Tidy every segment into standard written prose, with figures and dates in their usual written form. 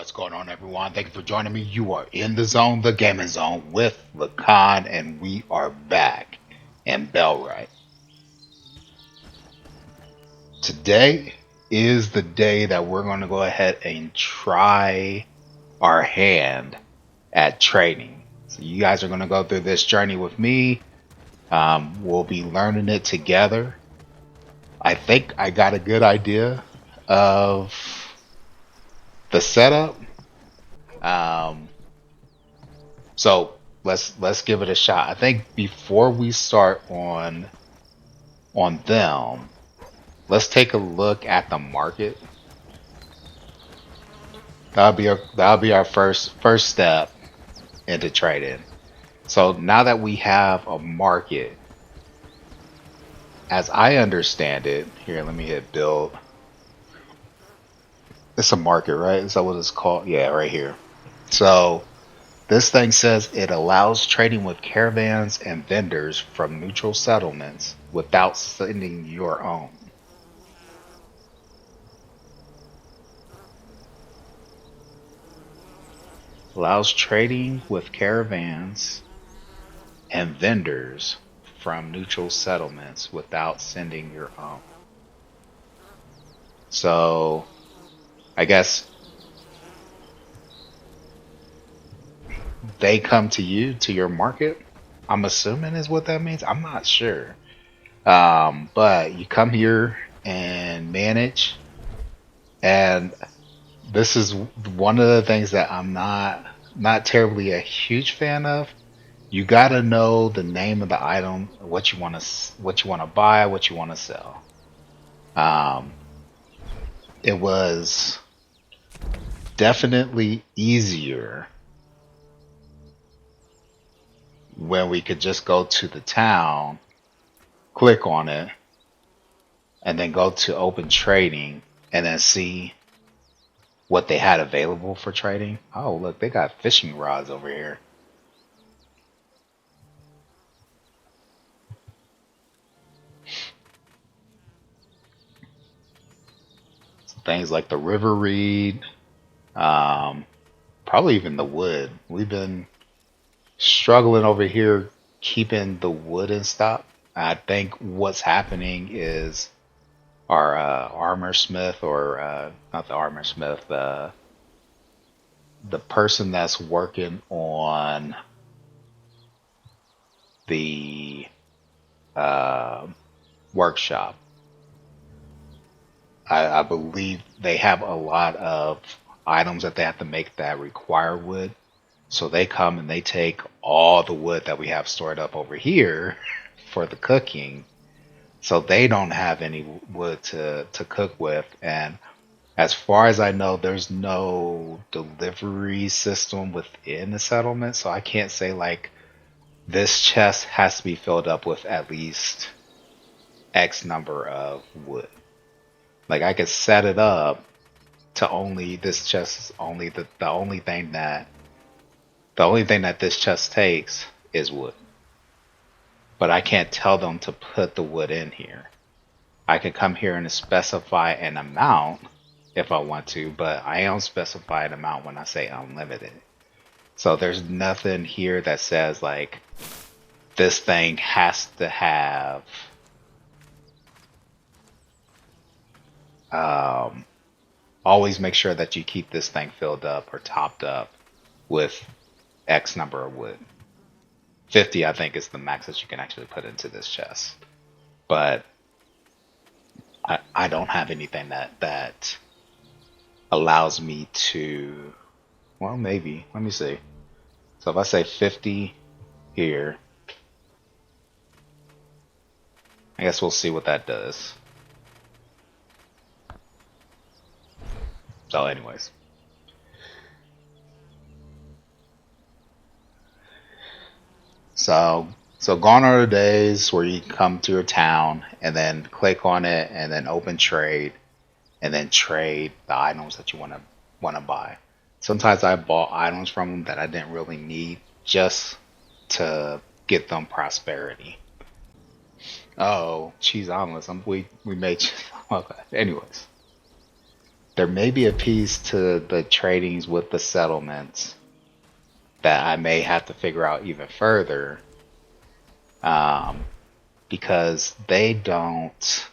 What's going on, everyone? Thank you for joining me. You are in the zone, the gaming zone, with Lacan, and we are back in Bellwright. Today is the day that we're going to go ahead and try our hand at trading. So you guys are going to go through this journey with me. We'll be learning it together. I think I got a good idea of the setup. Um, So let's give it a shot. I think before we start on them, let's take a look at the market. That'll be our first step into trading. So now that we have a market, as I understand it, here let me hit build. It's a market, right? Is that what it's called? Yeah, right here. So this thing says it allows trading with caravans and vendors from neutral settlements without sending your own. Allows trading with caravans and vendors from neutral settlements without sending your own. So I guess they come to you, to your market. I'm assuming is what that means. I'm not sure. But you come here and manage, and this is one of the things that I'm not terribly a huge fan of. You gotta know the name of the item, what you want to buy, what you want to sell. Um, it was definitely easier when we could just go to the town, click on it, and then go to open trading and then see what they had available for trading. Oh, look, they got fishing rods over here. Things like the river reed, um, probably even the wood. We've been struggling over here keeping the wood in stock. I think what's happening is our armor smith, or not the armor smith, the person that's working on the uh, workshop. I believe they have a lot of items that they have to make that require wood. So they come and they take all the wood that we have stored up over here for the cooking. So they don't have any wood to cook with. And as far as I know, there's no delivery system within the settlement. So I can't say like this chest has to be filled up with at least X number of wood. Like I could set it up to only this chest is only the only thing that this chest takes is wood. But I can't tell them to put the wood in here. I can come here and specify an amount if I want to, but I don't specify an amount when I say unlimited. So there's nothing here that says like this thing has to have um, always make sure that you keep this thing filled up or topped up with X number of wood. 50, I think, is the max that you can actually put into this chest. But I don't have anything that allows me to, well, maybe. Let me see. So if I say 50 here, I guess we'll see what that does. So anyways. So gone are the days where you come to your town and then click on it and then open trade and then trade the items that you want to buy. Sometimes I bought items from them that I didn't really need just to get them prosperity. Oh, cheese omelets. We made. Okay. Anyways, there may be a piece to the tradings with the settlements that I may have to figure out even further, um, because they don't.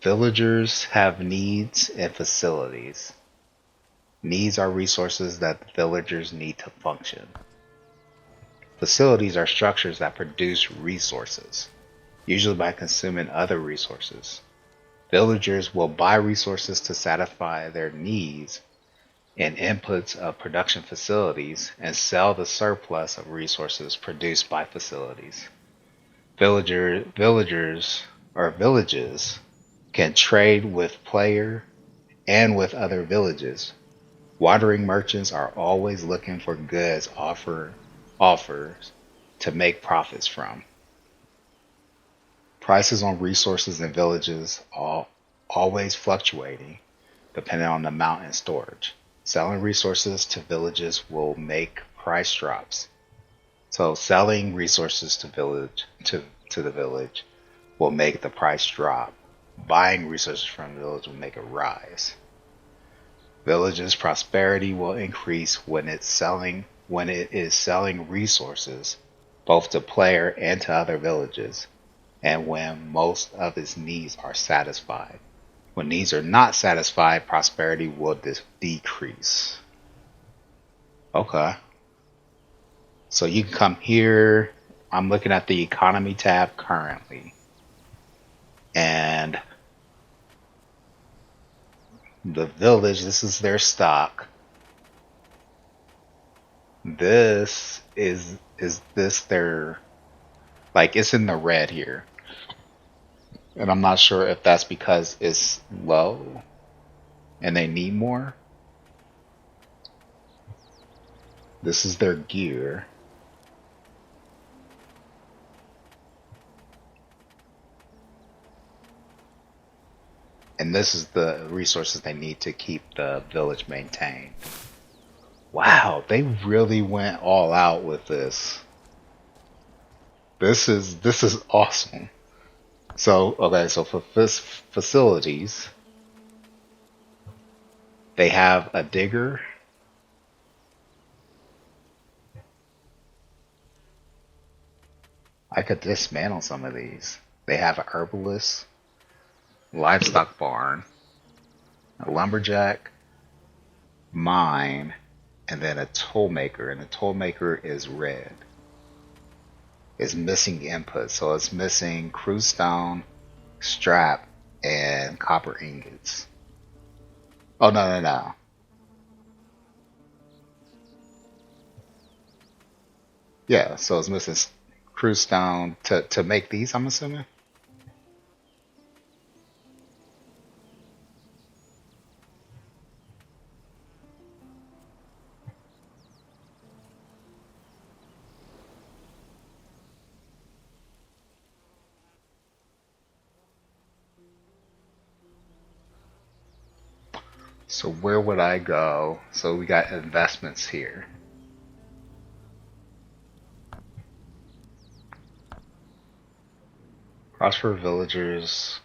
Villagers have needs and facilities. Needs are resources that the villagers need to function. Facilities are structures that produce resources, usually by consuming other resources. Villagers will buy resources to satisfy their needs and inputs of production facilities and sell the surplus of resources produced by facilities. Villagers or villages can trade with player and with other villages. Wandering merchants are always looking for goods offers to make profits from. Prices on resources in villages are always fluctuating depending on the amount and storage. Selling resources to villages will make price drops. So selling resources to the village will make the price drop. Buying resources from the village will make it rise. Villages' prosperity will increase when it is selling resources both to player and to other villages, and when most of its needs are satisfied. When needs are not satisfied, prosperity will decrease. Okay. So you can come here. I'm looking at the economy tab currently. And the village, this is their stock. This is this their, like, it's in the red here. And I'm not sure if that's because it's low and they need more. This is their gear. And this is the resources they need to keep the village maintained. Wow, they really went all out with this. This is awesome. So, okay, so for facilities, they have a digger. I could dismantle some of these. They have an herbalist, livestock barn, a lumberjack, mine, and then a tool maker. And the tool maker is red. It's missing input, so it's missing crude stone, strap, and copper ingots. Oh, no. Yeah, so it's missing crude stone to make these, I'm assuming. So where would I go? So we got investments here. Prosper villages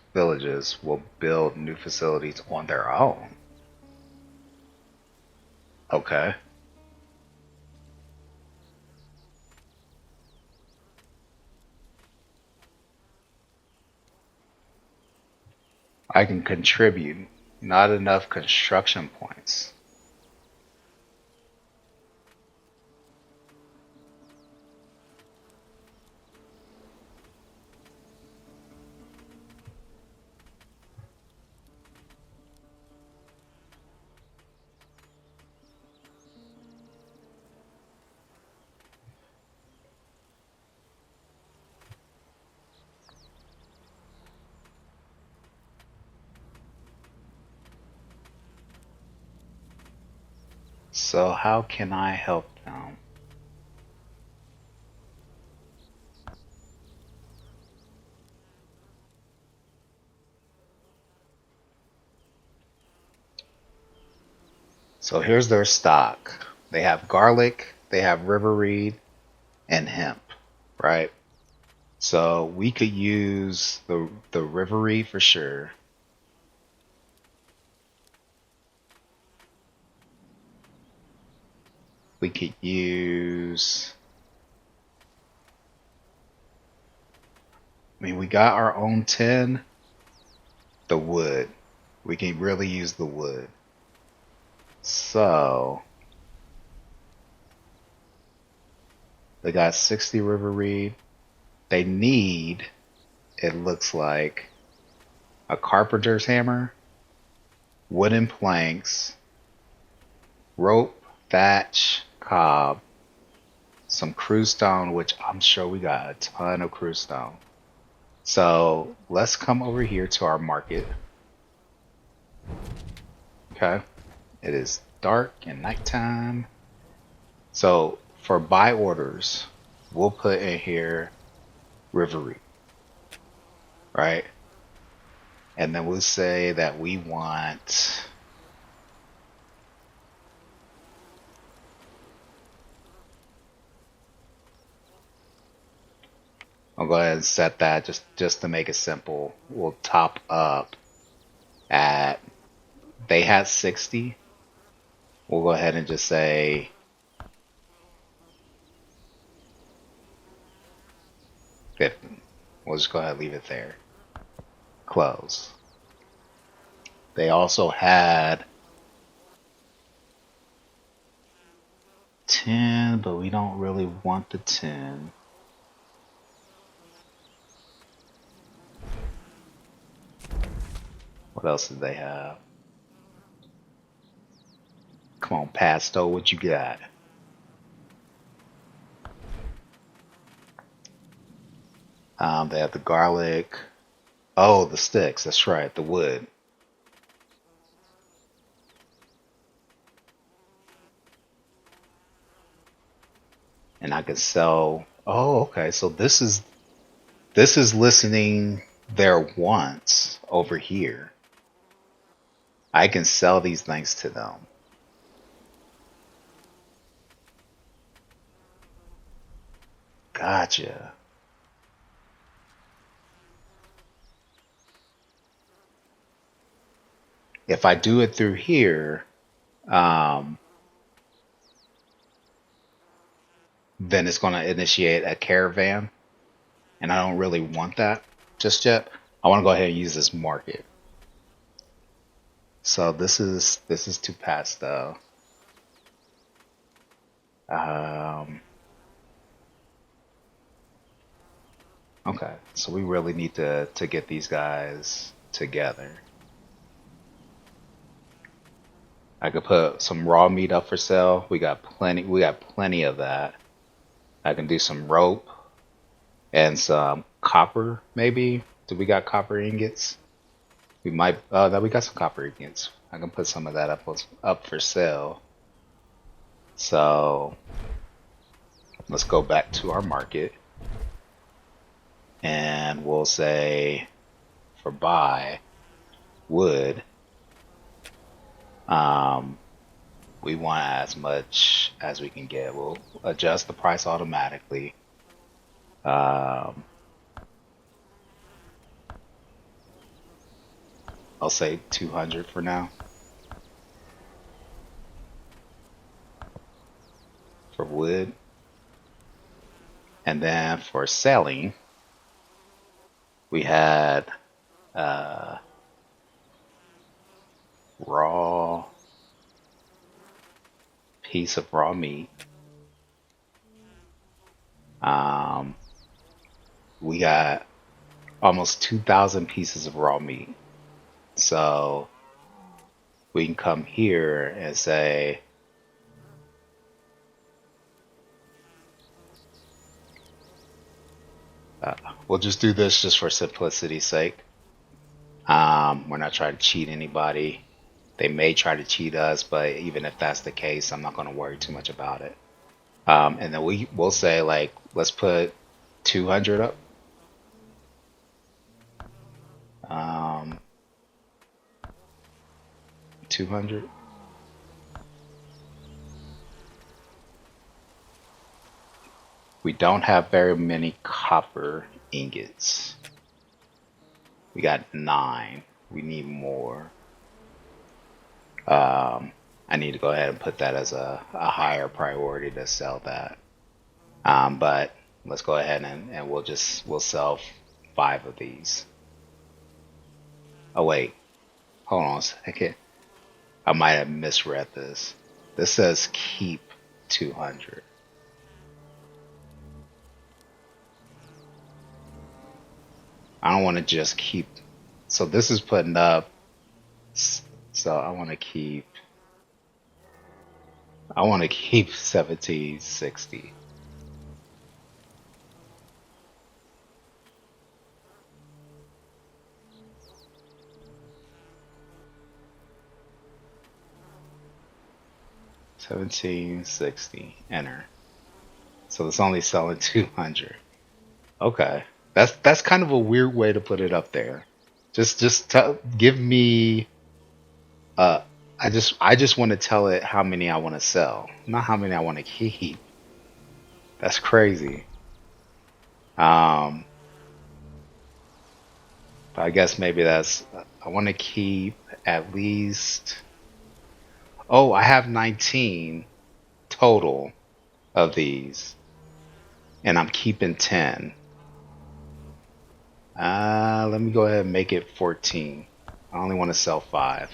will build new facilities on their own. Okay. I can contribute. Not enough construction points. So how can I help them? So here's their stock. They have garlic, they have river reed, and hemp, right? So we could use the river reed for sure. We could use, I mean, we got our own tin, the wood. We can really use the wood. So, they got 60 river reed. They need, it looks like, a carpenter's hammer, wooden planks, rope, thatch, cob, some crew stone, which I'm sure we got a ton of crew stone. So let's come over here to our market. Okay. It is dark and nighttime. So for buy orders, we'll put in here Rivery, right? And then we'll say that we want I'll go ahead and set that just to make it simple. We'll top up at, they had 60. We'll go ahead and just say 50. We'll just go ahead and leave it there. Close. They also had 10, but we don't really want the 10. What else did they have? Come on, Pasto, what you got? They have the garlic. Oh, the sticks. That's right, the wood. And I can sell. Oh, okay. So this is listening their wants over here. I can sell these things to them. Gotcha. If I do it through here, then it's going to initiate a caravan, and I don't really want that just yet. I want to go ahead and use this market. So this is to Pasto. Okay, so we really need to get these guys together. I could put some raw meat up for sale. We got plenty of that. I can do some rope and some copper, maybe. Do we got copper ingots? We might. That we got some copper ingots. I can put some of that up for sale. So let's go back to our market, and we'll say for buy wood. We want as much as we can get. We'll adjust the price automatically. I'll say 200 for now. For wood. And then for selling, we had raw piece of raw meat. We got almost 2,000 pieces of raw meat. So we can come here and say, we'll just do this just for simplicity's sake. We're not trying to cheat anybody. They may try to cheat us, but even if that's the case, I'm not going to worry too much about it. And then we'll say, like, let's put 200 up. 200. We don't have very many copper ingots. We got 9. We need more. I I need to go ahead and put that as a higher priority to sell that. But let's go ahead and we'll sell 5 of these. Oh wait, hold on a second. I might have misread this. This says keep 200. I don't want to just keep. So this is putting up. So I want to keep. I want to keep 1760. Enter. So it's only selling 200. Okay, that's kind of a weird way to put it up there. Give me. Uh, I just want to tell it how many I want to sell, not how many I want to keep. That's crazy. But I guess maybe that's. I want to keep at least. Oh, I have 19 total of these, and I'm keeping 10. Let me go ahead and make it 14. I only want to sell 5.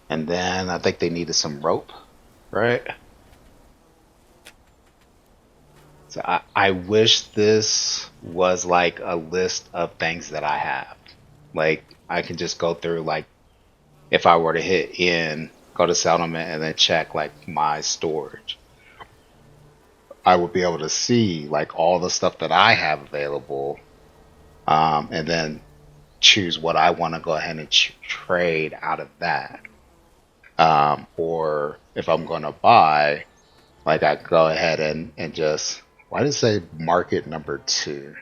And then I think they needed some rope, right? So I wish this was like a list of things that I have. Like I can just go through, like if I were to hit in, go to settlement and then check like my storage, I would be able to see like all the stuff that I have available, and then choose what I want to go ahead and trade out of that. Or if I'm going to buy, like I go ahead and just, why did it say market number 2?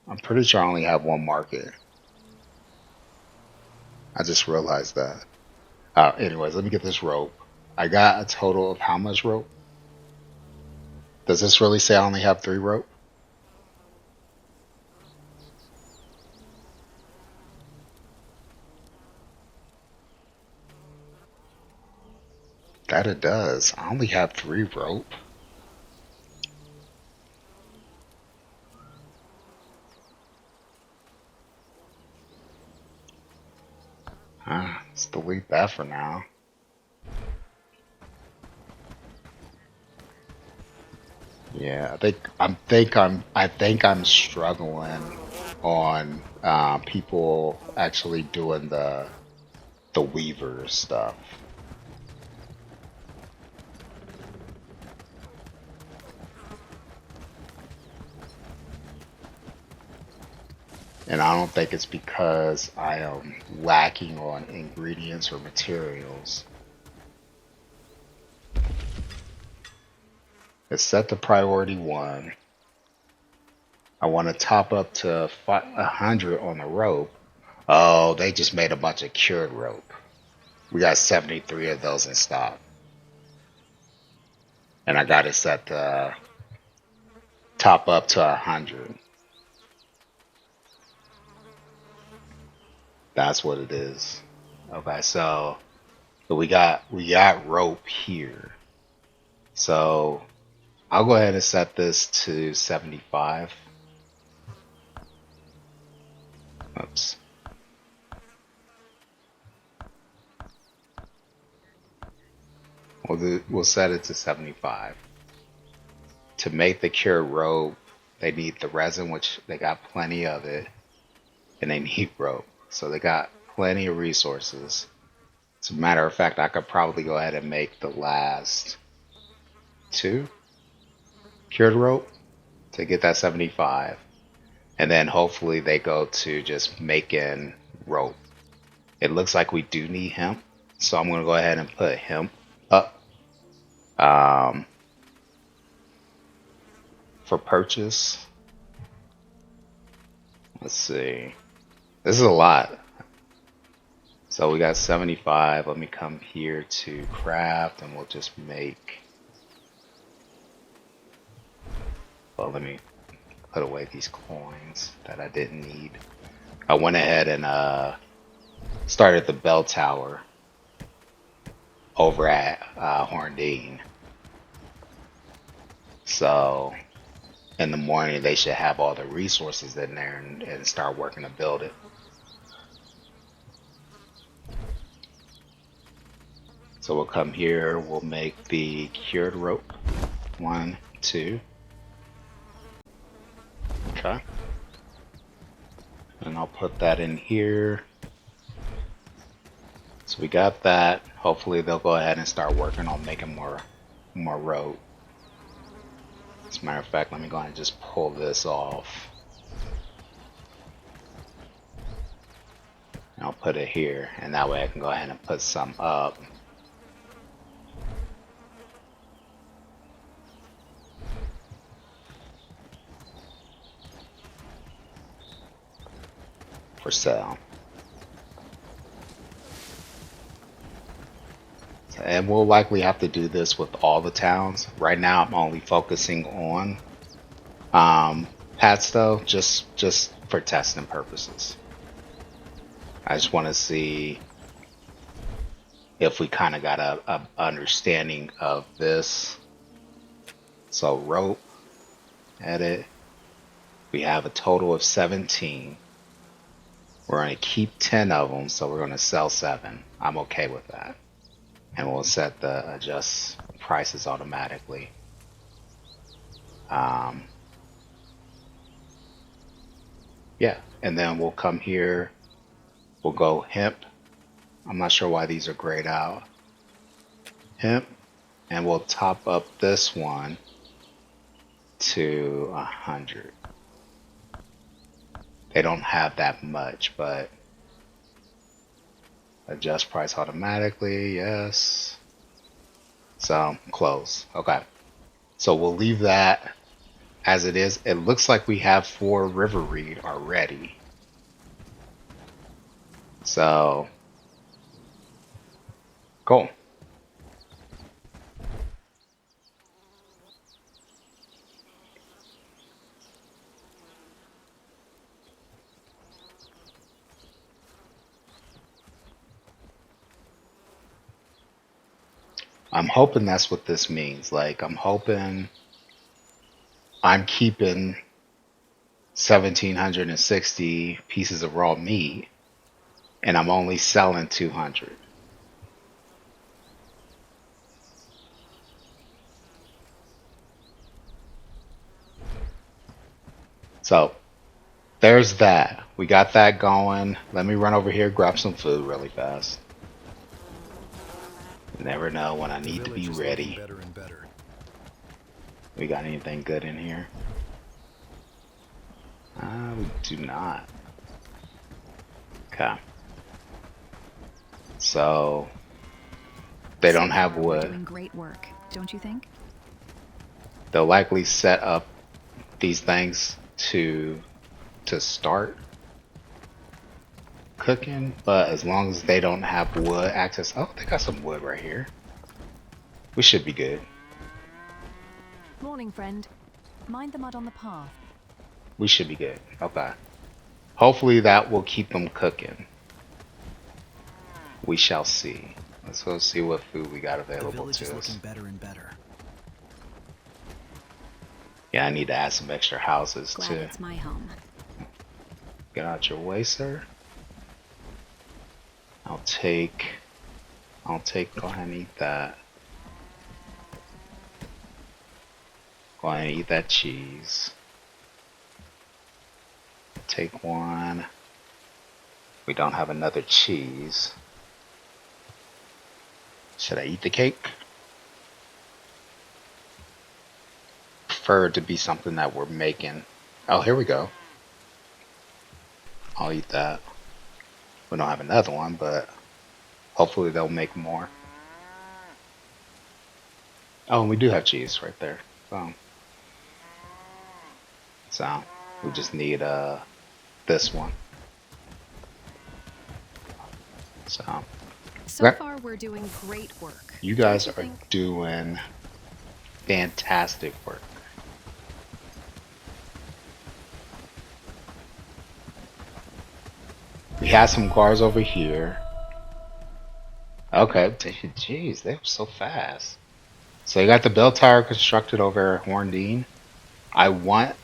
I'm pretty sure I only have one market. I just realized that. Anyways, let me get this rope. I got a total of how much rope? Does this really say I only have 3 rope? That it does. I only have 3 rope. Let's delete that for now. Yeah, I think I'm struggling on people actually doing the weaver stuff. And I don't think it's because I am lacking on ingredients or materials. It's set to priority 1. I want to top up to 100 on the rope. Oh, they just made a bunch of cured rope. We got 73 of those in stock. And I got it set to top up to 100. That's what it is. Okay, so we got rope here. So I'll go ahead and set this to 75. Oops. We'll set it to 75. To make the cure rope, they need the resin, which they got plenty of it, and they need rope. So they got plenty of resources. As a matter of fact, I could probably go ahead and make the last 2 cured rope to get that 75. And then hopefully they go to just making rope. It looks like we do need hemp, so I'm going to go ahead and put hemp up for purchase. Let's see. This is a lot. So we got 75. Let me come here to craft and we'll just make. Well, let me put away these coins that I didn't need. I went ahead and started the bell tower over at Horndine. So in the morning they should have all the resources in there and start working to build it. So we'll come here, we'll make the cured rope. 1, 2. Okay. And I'll put that in here. So we got that. Hopefully they'll go ahead and start working on making more rope. As a matter of fact, let me go ahead and just pull this off. And I'll put it here, and that way I can go ahead and put some up. For sale. And we'll likely have to do this with all the towns. Right now I'm only focusing on pets though, just for testing purposes. I just want to see if we kind of got a understanding of this. So rope, edit. We have a total of 17. We're going to keep 10 of them, so we're going to sell 7. I'm okay with that. And we'll set the adjust prices automatically. Yeah, and then we'll come here. We'll go hemp. I'm not sure why these are grayed out. Hemp, and we'll top up this one to 100. They don't have that much, but adjust price automatically, yes. So close. Okay. So we'll leave that as it is. It looks like we have 4 river reed already. So cool. I'm hoping that's what this means. Like, I'm hoping I'm keeping 1,760 pieces of raw meat and I'm only selling 200. So there's that. We got that going. Let me run over here, grab some food really fast. Never know when I need to be ready. Better and better. We got anything good in here? We do not. Okay. So they don't have wood. Doing great work, don't you think? They'll likely set up these things to start cooking, but as long as they don't have wood access. Oh, they got some wood right here. We should be good. Morning, friend. Mind the mud on the path. We should be good. Okay. Hopefully that will keep them cooking. We shall see. Let's go see what food we got available to us. The village is looking better and better. Yeah, I need to add some extra houses Glad too. it's my home. Get out your way, sir. I'll take, go ahead and eat that. Go ahead and eat that cheese. Take one. We don't have another cheese. Should I eat the cake? Prefer it to be something that we're making. Oh, here we go. I'll eat that. We don't have another one, but hopefully they'll make more. Oh, and we do have cheese right there. So we just need this one. So Far we're doing great work. you guys are doing fantastic work. We have some guards over here. Okay, jeez, they were so fast. So you got the bell tower constructed over at Horndine. I want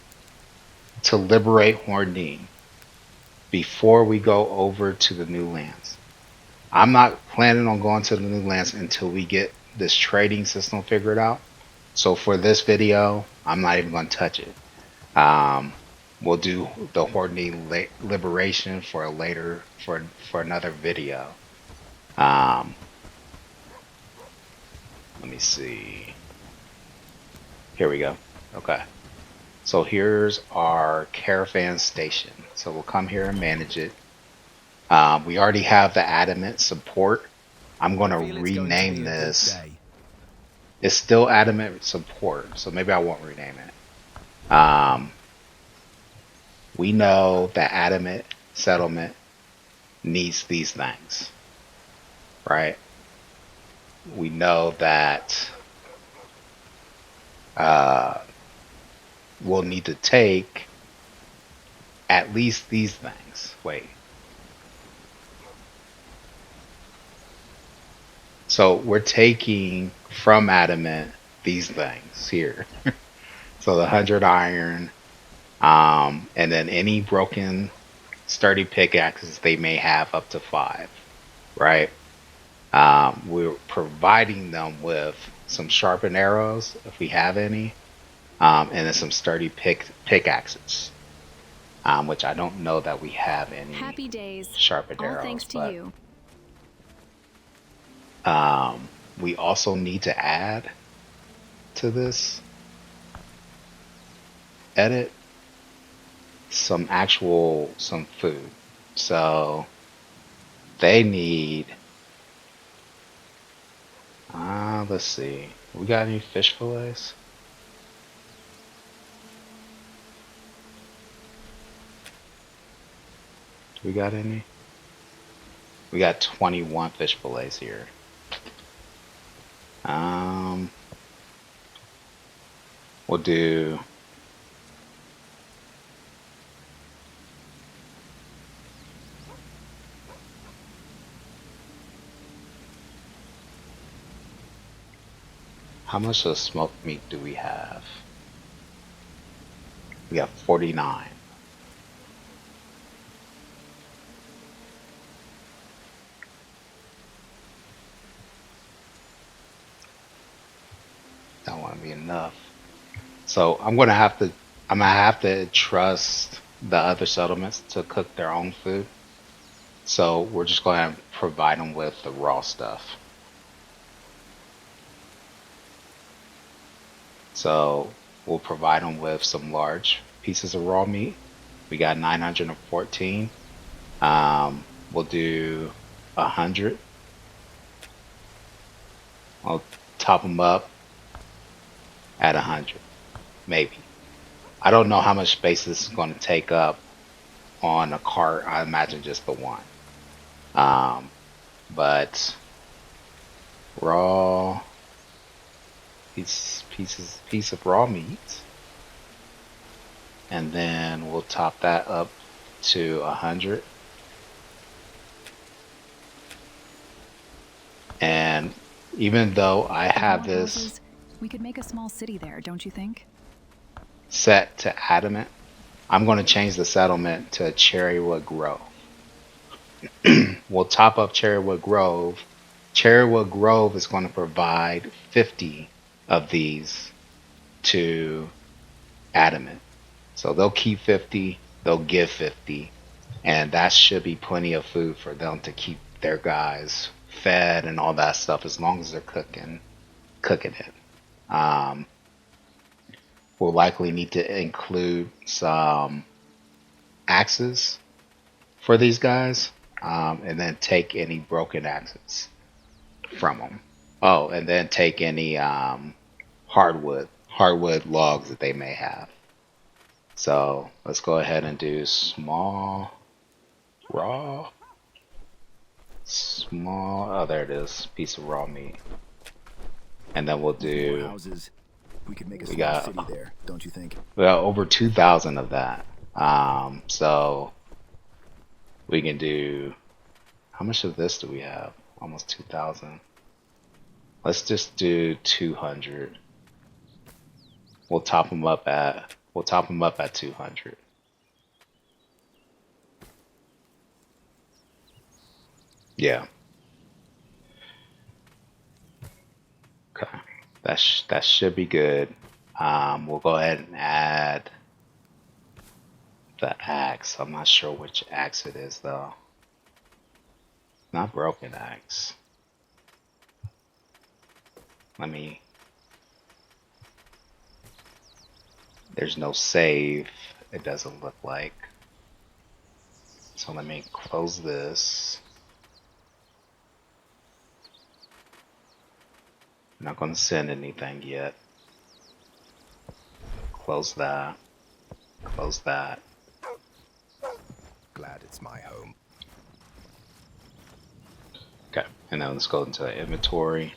to liberate Horndine before we go over to the new lands. I'm not planning on going to the new lands until we get this trading system figured out. So for this video, I'm not even going to touch it. We'll do the Horndine liberation for a later for another video. Let me see. Here we go. Okay. So here's our caravan station. So we'll come here and manage it. We already have the adamant support. I'm going to rename this. It's still adamant support, so maybe I won't rename it. We know that adamant settlement needs these things, right? We know that we'll need to take at least these things. Wait. So we're taking from adamant these things here. So the 100 iron, and then any broken sturdy pickaxes they may have up to 5, right? We're providing them with some sharpened arrows if we have any, and then some sturdy pickaxes, which I don't know that we have any. Happy days. Sharpened All arrows. Thanks to you. We also need to add to this edit some food. So they need, let's see, we got any fish fillets? Do we got any? We got 21 fish fillets here. We'll do how much of smoked meat do we have? We have 49. That won't be enough. So I'm gonna have to trust the other settlements to cook their own food. So we're just going to provide them with the raw stuff. So we'll provide them with some large pieces of raw meat. We got 914. We'll do 100. I'll top them up at 100, maybe. I don't know how much space this is going to take up on a cart. I imagine just the one. But raw piece of raw meat, and then we'll top that up to 100. And even though I have this, we could make a small city there, don't you think? Set to adamant, I'm going to change the settlement to Cherrywood Grove. We'll top up Cherrywood Grove. Cherrywood Grove is going to provide 50 of these to adamant. So they'll keep 50, they'll give 50, and that should be plenty of food for them to keep their guys fed and all that stuff, as long as they're cooking it. We'll likely need to include some axes for these guys, and then take any broken axes from them. Oh, and then take any hardwood logs that they may have. So let's go ahead and do small, raw, small. Oh, there it is, piece of raw meat. And then we'll do. Houses. We could make a small city there, don't you think? We got over 2,000 of that. So We can do, how much of this do we have? Almost 2,000. Let's just do 200. We'll top them up at 200. Yeah. Okay. That should be good. We'll go ahead and add the axe. I'm not sure which axe it is though. Not broken axe. There's no save, it doesn't look like. So let me close this. I'm not going to send anything yet. Close that. Close that. Glad it's my home. Okay, and then let's go into the inventory.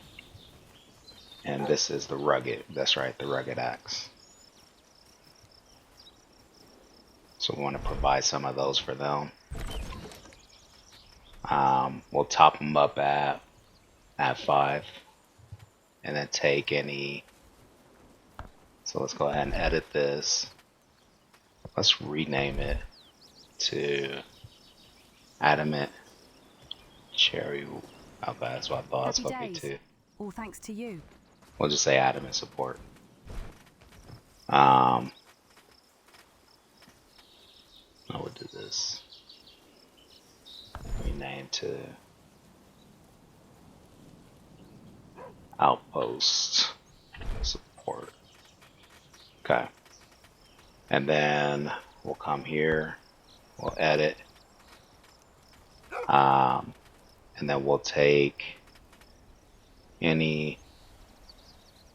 And this is the rugged, that's right, the rugged axe. So we want to provide some of those for them. We'll top them up at 5. And then take any. So let's go ahead and edit this. Let's rename it to Adamant Cherry. Okay, that's what I thought. It's supposed to be too. All thanks to you. We'll just say Adamant support. I would do this. Rename to Outpost support. Okay. And then we'll come here. We'll edit. And then we'll take any,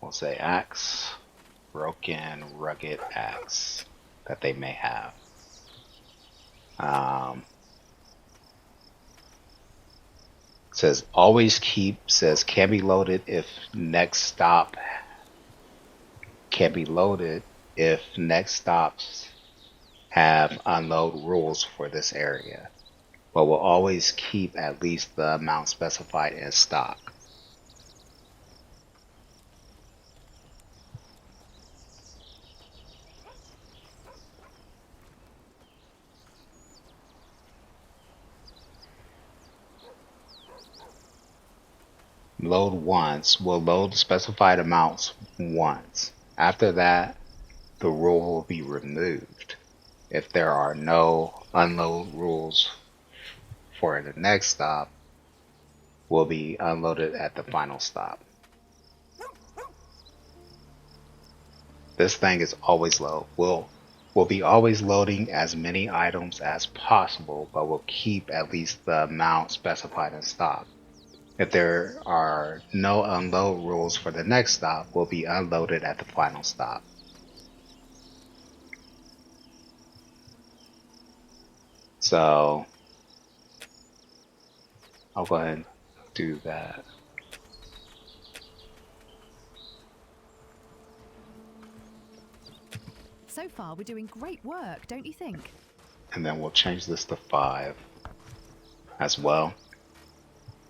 we'll say axe, broken, rugged axe that they may have. Says always keep, says can be loaded if next stop, can be loaded if next stops have unload rules for this area, but will always keep at least the amount specified in stock. Load once, will load specified amounts once. After that, the rule will be removed. If there are no unload rules for the next stop, will be unloaded at the final stop. This thing is always low. We'll be always loading as many items as possible, but will keep at least the amount specified in stock. If there are no unload rules for the next stop, will be unloaded at the final stop. So I'll go ahead and do that. So far, we're doing great work, don't you think? And then we'll change this to 5 as well.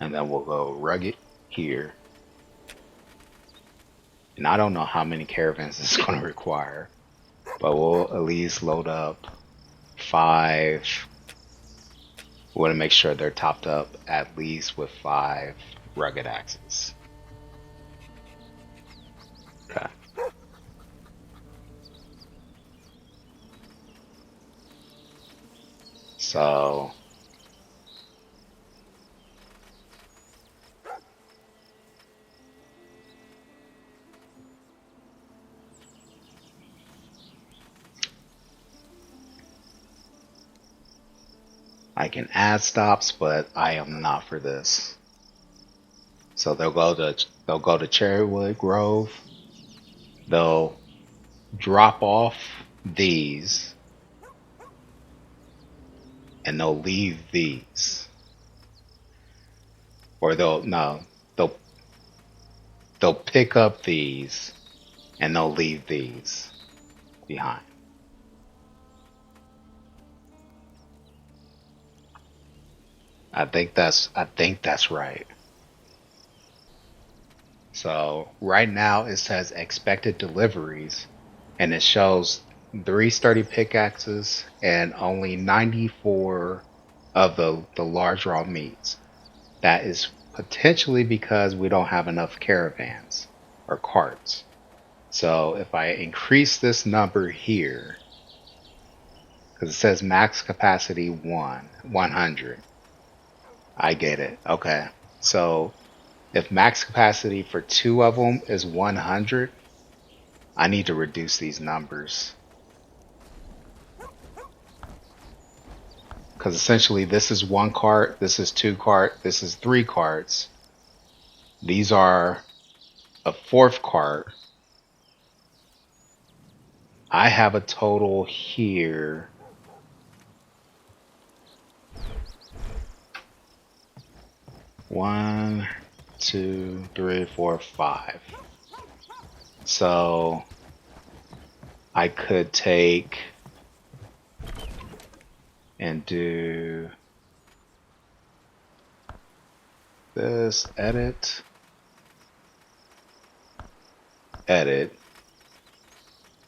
And then we'll go rugged here. And I don't know how many caravans it's going to require, but we'll at least load up 5. We want to make sure they're topped up at least with 5 rugged axes. Okay. So I can add stops, but I am not for this. So they'll go to Cherrywood Grove. They'll drop off these, and they'll leave these. Or they'll pick up these, and they'll leave these behind. I think that's right. So right now it says expected deliveries, and it shows three sturdy pickaxes and only 94 of the large raw meats. That is potentially because we don't have enough caravans or carts. So if I increase this number here, because it says max capacity 100. I get it. Okay. So if max capacity for two of them is 100, I need to reduce these numbers. Because essentially this is one cart, this is two cart, this is three carts. These are a fourth cart. I have a total here. One, two, three, four, five. So I could take and do this, edit, edit,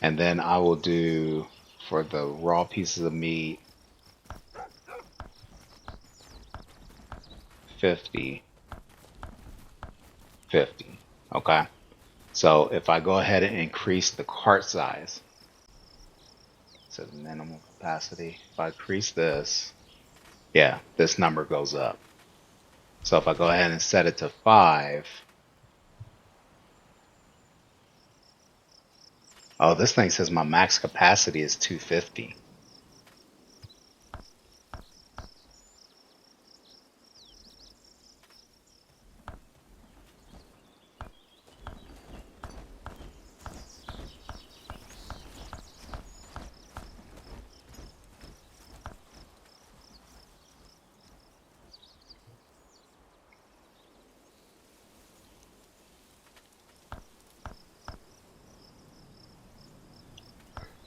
and then I will do for the raw pieces of meat 50, 50. Okay. So if I go ahead and increase the cart size, so the minimum capacity, if I increase this, yeah, this number goes up. So if I go ahead and set it to 5, oh, this thing says my max capacity is 250.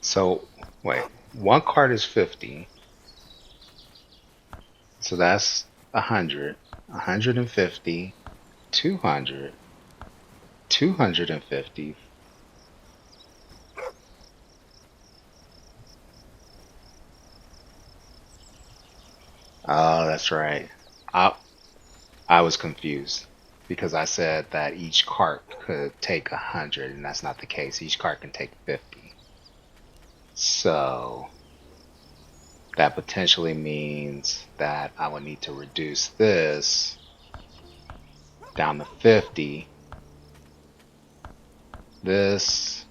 So wait, one cart is 50. So that's 100, 150, 200, 250. Oh, that's right. I I was confused because I said that each cart could take 100, and that's not the case. Each cart can take 50. So that potentially means that I would need to reduce this down to 50. This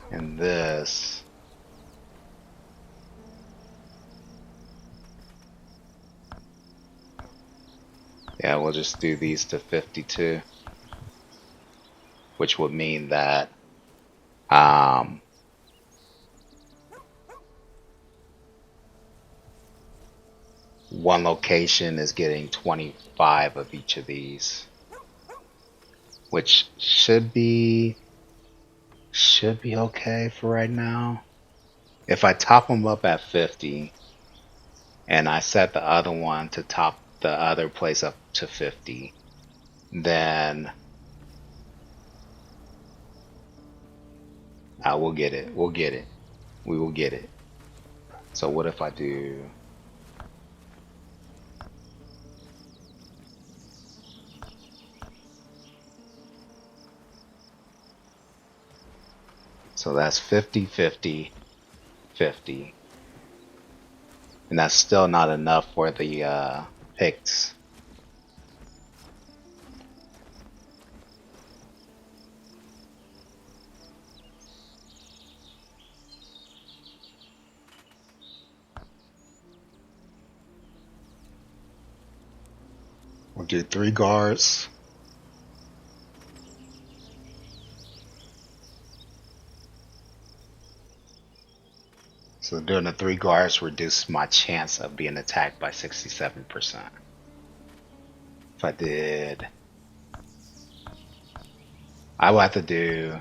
and this. Yeah, we'll just do these to 52, which would mean that um, one location is getting 25 of each of these, which should be okay for right now. If I top them up at 50 and I set the other one to top the other place up to 50, then I will get it. We'll get it. We will get it. So what if I do? So that's 50, 50, 50. And that's still not enough for the picks. We'll do 3 guards. So doing the 3 guards reduced my chance of being attacked by 67%. If I did, I will have to do,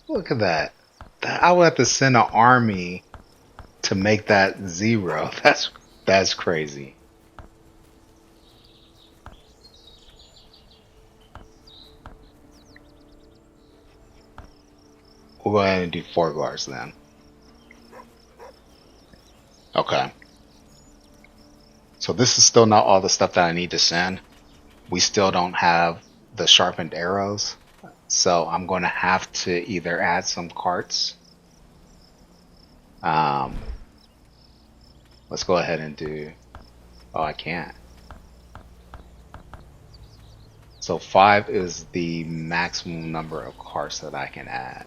look at that, I would have to send an army to make that 0. That's crazy. We'll go ahead and do 4 guards then. Okay. So this is still not all the stuff that I need to send. We still don't have the sharpened arrows. So I'm going to have to either add some carts. Let's go ahead and do... Oh, I can't. So 5 is the maximum number of carts that I can add.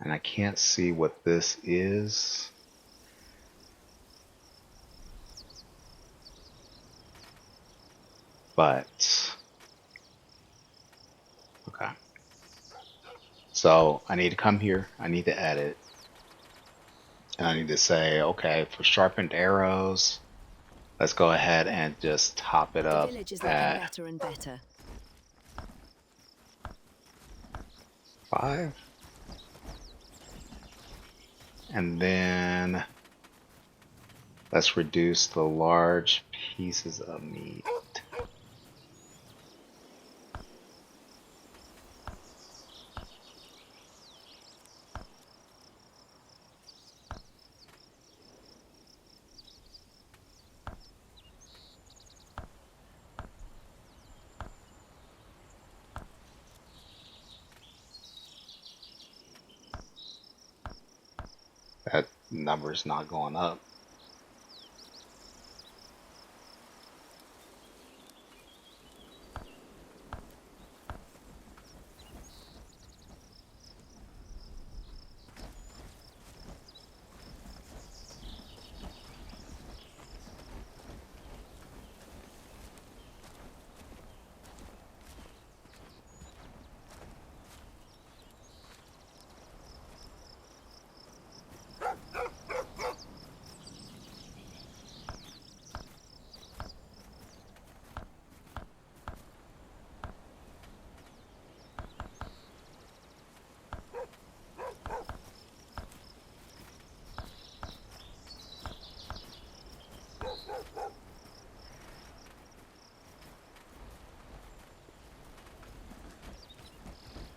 And I can't see what this is. But, okay. So I need to come here. I need to edit. And I need to say, okay, for sharpened arrows, let's go ahead and just top it up The village is looking at better and better. 5. And then let's reduce the large pieces of meat. That number's not going up.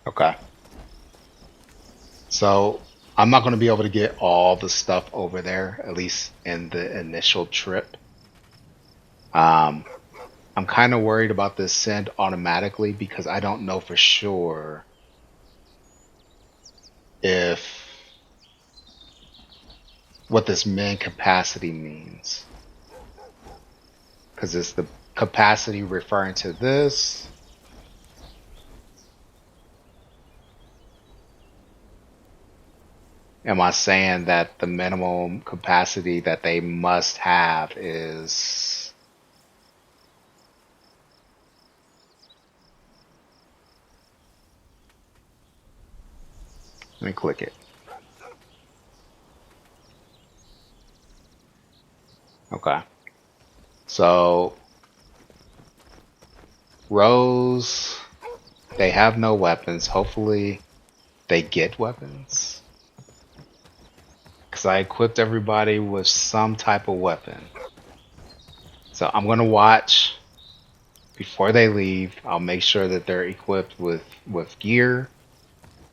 Okay. So I'm not going to be able to get all the stuff over there, at least in the initial trip. I'm kind of worried about this send automatically because I don't know for sure if what this min capacity means. Because it's the capacity referring to this. Am I saying that the minimum capacity that they must have is... Let me click it. Okay. So, Rose, they have no weapons. Hopefully, they get weapons. Because I equipped everybody with some type of weapon. So I'm going to watch before they leave. I'll make sure that they're equipped with gear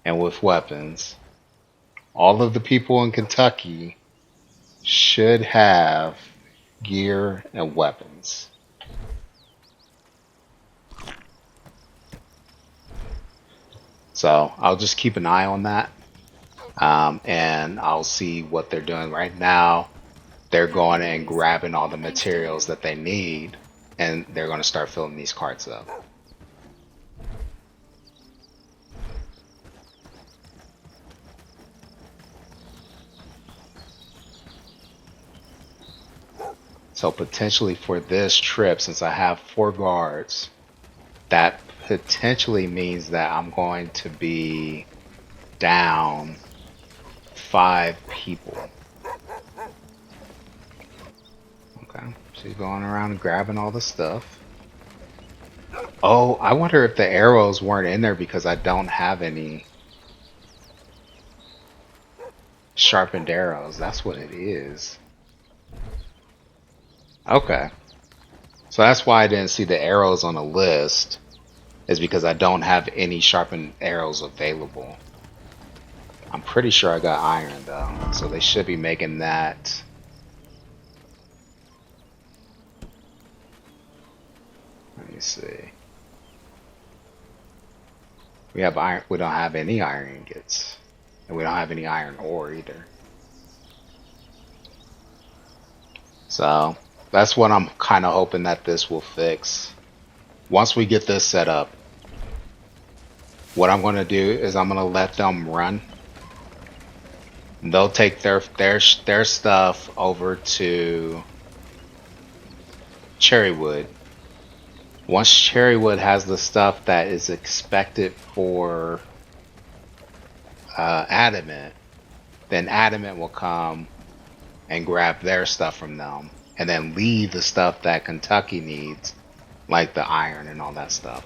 and with weapons. All of the people in Kentucky should have gear and weapons. So I'll just keep an eye on that. And I'll see what they're doing right now. They're going and grabbing all the materials that they need, and they're going to start filling these carts up. So potentially for this trip, since I have 4 guards, that potentially means that I'm going to be down 5 people. Okay, she's going around and grabbing all the stuff. Oh, I wonder if the arrows weren't in there because I don't have any sharpened arrows. That's what it is. Okay. So that's why I didn't see the arrows on the list, is because I don't have any sharpened arrows available. I'm pretty sure I got iron though, so they should be making that. Let me see. We have iron. We don't have any iron ingots, and we don't have any iron ore either. So that's what I'm kind of hoping that this will fix. Once we get this set up, what I'm going to do is I'm going to let them run. They'll take their stuff over to Cherrywood. Once Cherrywood has the stuff that is expected for Adamant, then Adamant will come and grab their stuff from them, and then leave the stuff that Kentucky needs, like the iron and all that stuff.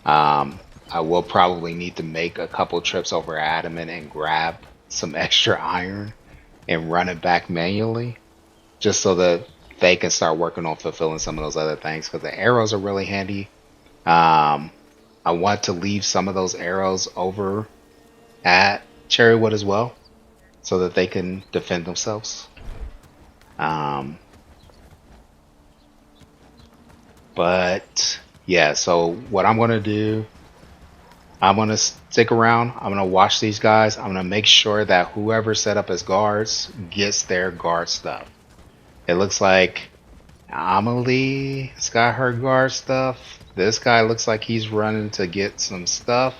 I will probably need to make a couple trips over Adamant and grab some extra iron and run it back manually, just so that they can start working on fulfilling some of those other things, because the arrows are really handy. I want to leave some of those arrows over at Cherrywood as well, so that they can defend themselves. But yeah, so what I'm going to do, I'm going to stick around. I'm going to watch these guys. I'm going to make sure that whoever set up as guards gets their guard stuff. It looks like Amelie got her guard stuff. This guy looks like he's running to get some stuff.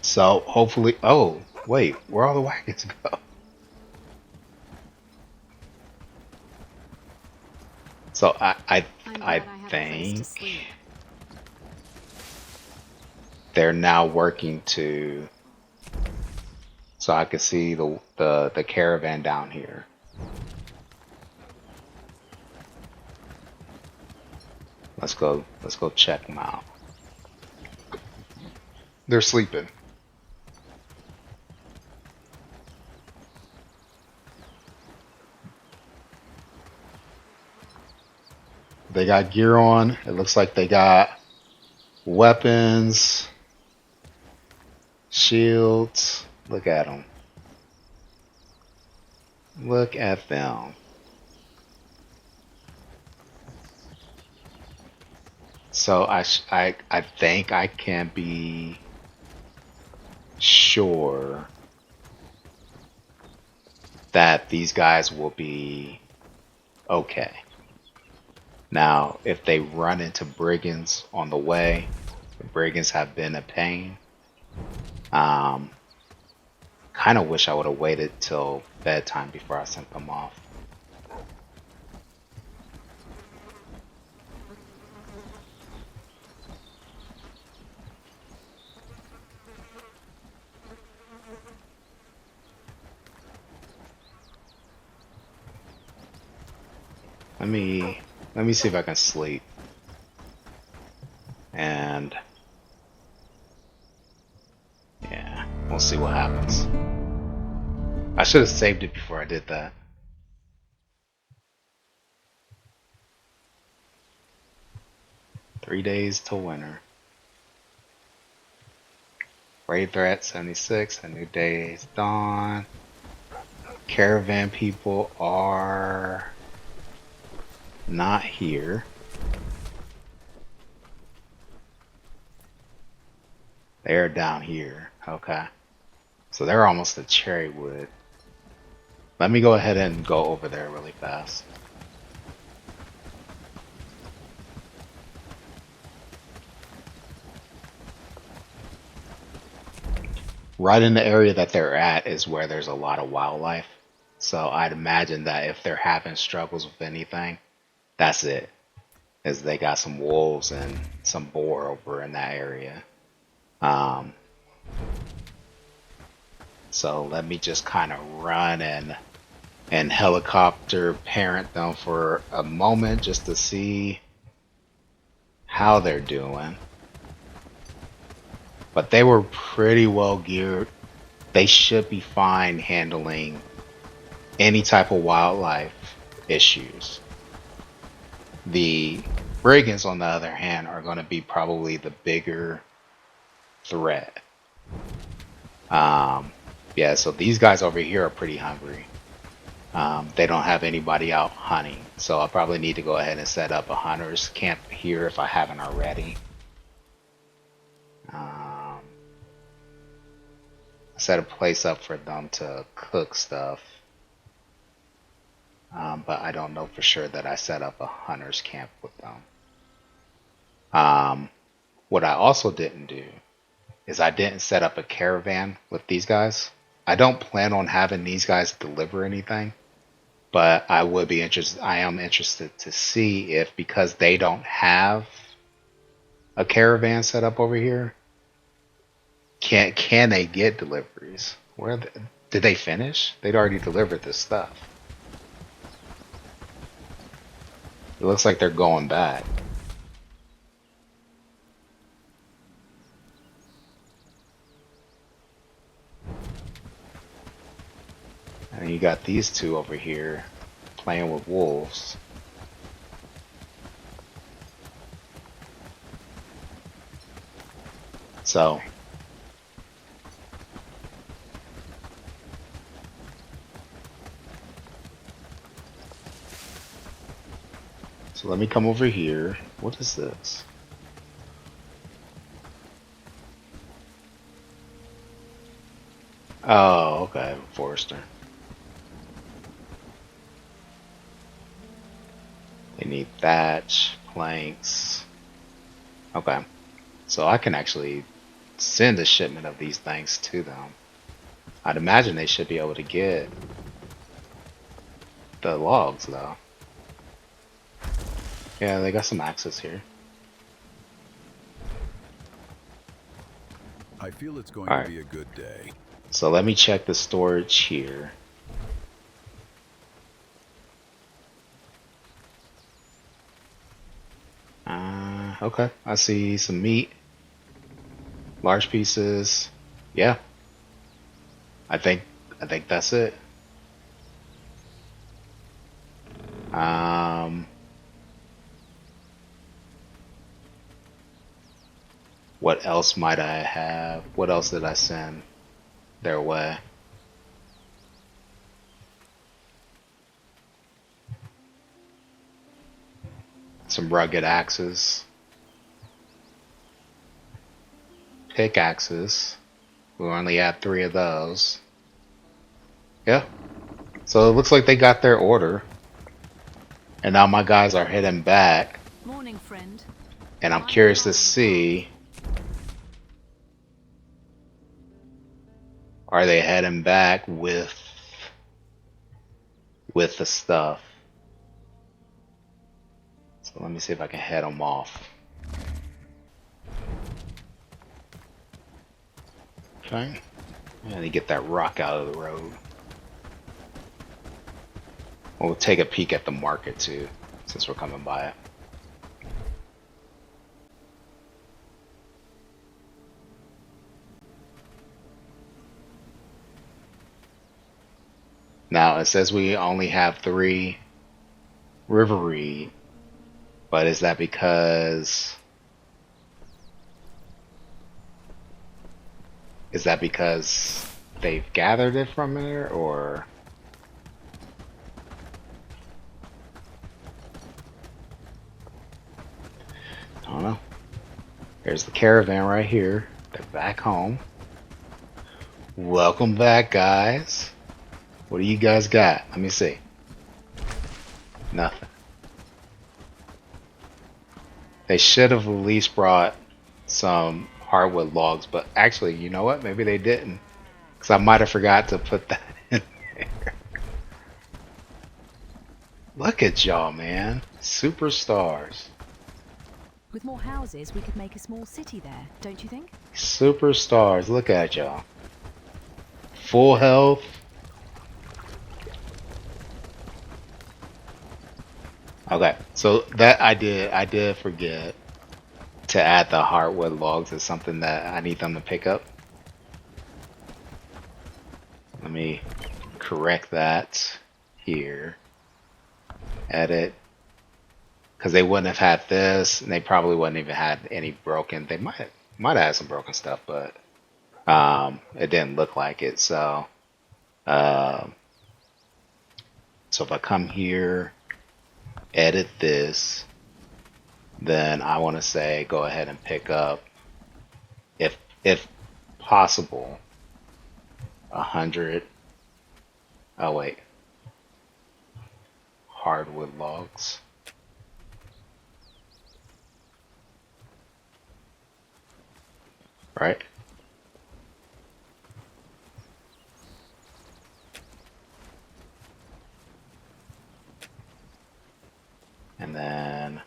So hopefully, oh wait, where all the wagons go? So I think they're now working to, so I can see the caravan down here. Let's go check them out. They're sleeping. They got gear on. It looks like they got weapons, shields. Look at them. Look at them. So I think I can be sure that these guys will be okay. Now, if they run into brigands on the way, the brigands have been a pain. Kind of wish I would have waited till bedtime before I sent them off. Let me see if I can sleep. And yeah, we'll see what happens. I should have saved it before I did that. Three days till winter. Raid threat 76. A new day is dawn. Caravan people are not here. They're down here. Okay. So they're almost at Cherrywood. Let me go ahead and go over there really fast. Right in the area that they're at is where there's a lot of wildlife. So I'd imagine that if they're having struggles with anything, that's it. Is they got some wolves and some boar over in that area. Um, so let me just kind of run and helicopter parent them for a moment just to see how they're doing. But they were pretty well geared. They should be fine handling any type of wildlife issues. The brigands, on the other hand, are going to be probably the bigger threat. Yeah, so these guys over here are pretty hungry. They don't have anybody out hunting, so I'll probably need to go ahead and set up a hunter's camp here if I haven't already. Set a place up for them to cook stuff, but I don't know for sure that I set up a hunter's camp with them. What I also didn't do is I didn't set up a caravan with these guys. I don't plan on having these guys deliver anything, but I would be interested. I am interested to see if, because they don't have a caravan set up over here, can they get deliveries? Did they finish? They'd already delivered this stuff. It looks like they're going back. And you got these two over here playing with wolves. So let me come over here. What is this? Oh, okay, Forester. They need thatch, planks. Okay, so I can actually send a shipment of these things to them. I'd imagine they should be able to get the logs though. Yeah, they got some access here. I feel it's going to be a good day. So let me check the storage here. Okay, I see some meat, large pieces. Yeah, I think that's it. What else might I have? What else did I send their way? Some rugged axes. Pickaxes. We only have 3 of those. Yeah. So it looks like they got their order. And now my guys are heading back. Morning, friend. And I'm curious to see, are they heading back with the stuff? So let me see if I can head them off. Okay. And to get that rock out of the road. We'll take a peek at the market too, since we're coming by it. Now it says we only have 3 river reed, but is that because they've gathered it from there, or? I don't know. There's the caravan right here. They're back home. Welcome back, guys. What do you guys got? Let me see. Nothing. They should have at least brought some hardwood logs, but actually, you know what? Maybe they didn't. Because I might have forgot to put that in there. Look at y'all, man. Superstars. With more houses, we could make a small city there, don't you think? Superstars. Look at y'all. Full health. Okay, so that I did forget to add the hardwood logs as something that I need them to pick up. Let me correct that here. Edit. Because they wouldn't have had this, and they probably wouldn't even had any broken. They might have had some broken stuff, but it didn't look like it. So um, so if I come here, edit this, then I want to say go ahead and pick up, if possible, 100. Oh wait, hardwood logs. Right? And then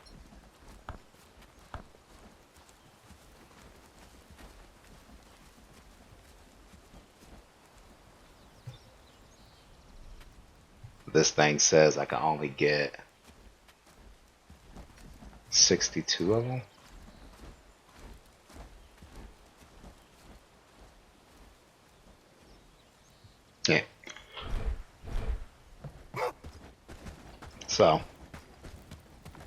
this thing says I can only get 62 of them. Yeah. So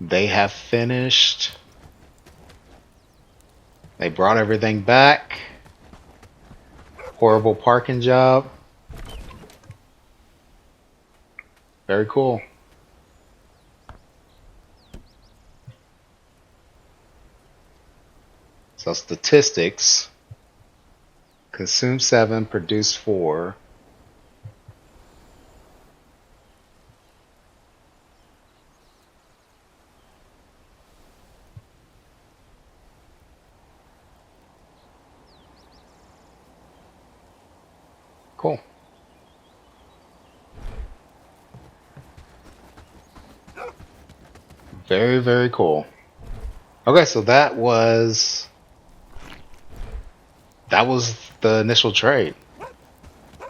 they have finished. They brought everything back. Horrible parking job. Very cool. So statistics. Consume 7, produce 4. Cool. Very, very cool. Okay, so that was the initial trade.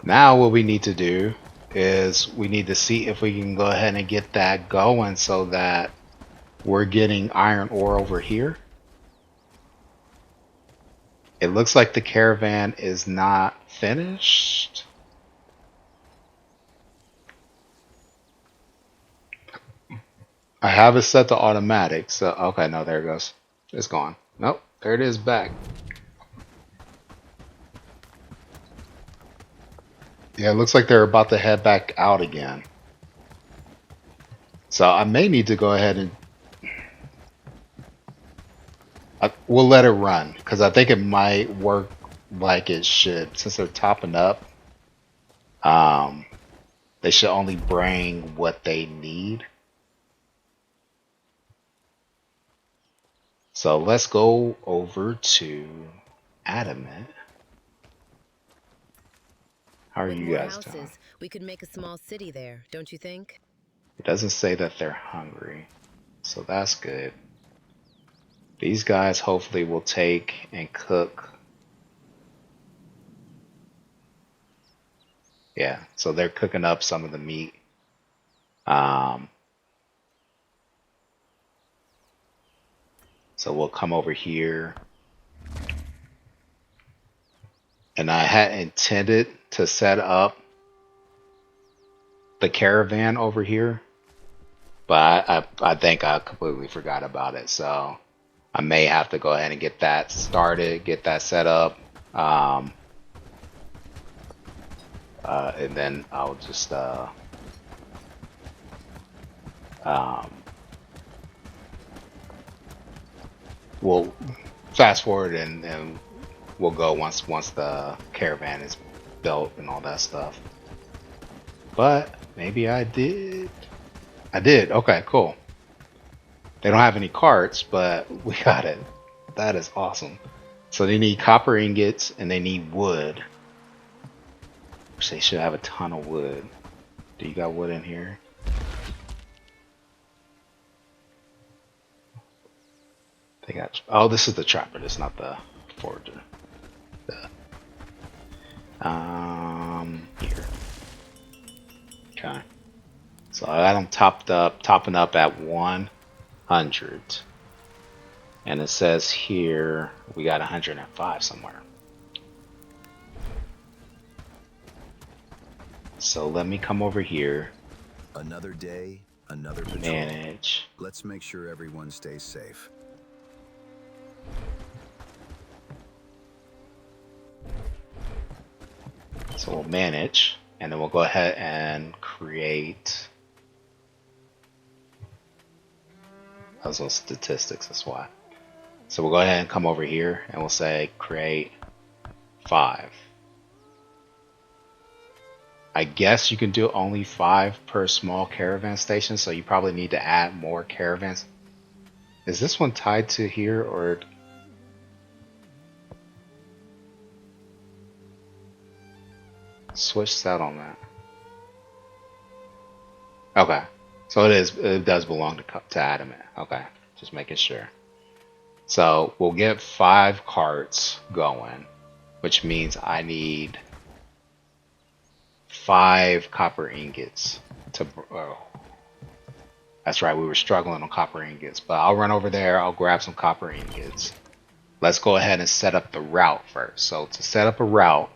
Now what we need to do is we need to see if we can go ahead and get that going so that we're getting iron ore over here. It looks like the caravan is not finished. I have it set to automatic, so okay, no, there it goes. It's gone. Nope, there it is back. Yeah, it looks like they're about to head back out again. So I may need to go ahead and we'll let it run because I think it might work like it should. Since they're topping up, um, they should only bring what they need. So let's go over to Adamant. How are With you more guys doing? houses, we could make a small city there, don't you think? It doesn't say that they're hungry, so that's good. These guys hopefully will take and cook. Yeah, so they're cooking up some of the meat. Um, so we'll come over here. And I had intended to set up the caravan over here, but I think I completely forgot about it. So I may have to go ahead and get that started, get that set up. And then I'll just um, we'll fast forward and we'll go once the caravan is built and all that stuff. But maybe I did. I did. Okay, cool. They don't have any carts, but we got it. That is awesome. So they need copper ingots and they need wood. Which they should have a ton of wood. Do you got wood in here? They got. Oh, this is the trapper. This is not the forager. Here. Okay. So I got them topping up at 100, and it says here we got 105 somewhere. So let me come over here. Another day, another patrol. Manage. Let's make sure everyone stays safe. So we'll manage, and then we'll go ahead and create. Those are statistics, that's why. So we'll go ahead and come over here, and we'll say create 5. I guess you can do only 5 per small caravan station, so you probably need to add more caravans. Is this one tied to here, or? Switch settlement. Okay, so it does belong to Adamant. Okay, just making sure. So we'll get 5 carts going, which means I need 5 copper ingots to. Oh, that's right, we were struggling on copper ingots, but I'll run over there. I'll grab some copper ingots. Let's go ahead and set up the route first. So to set up a route,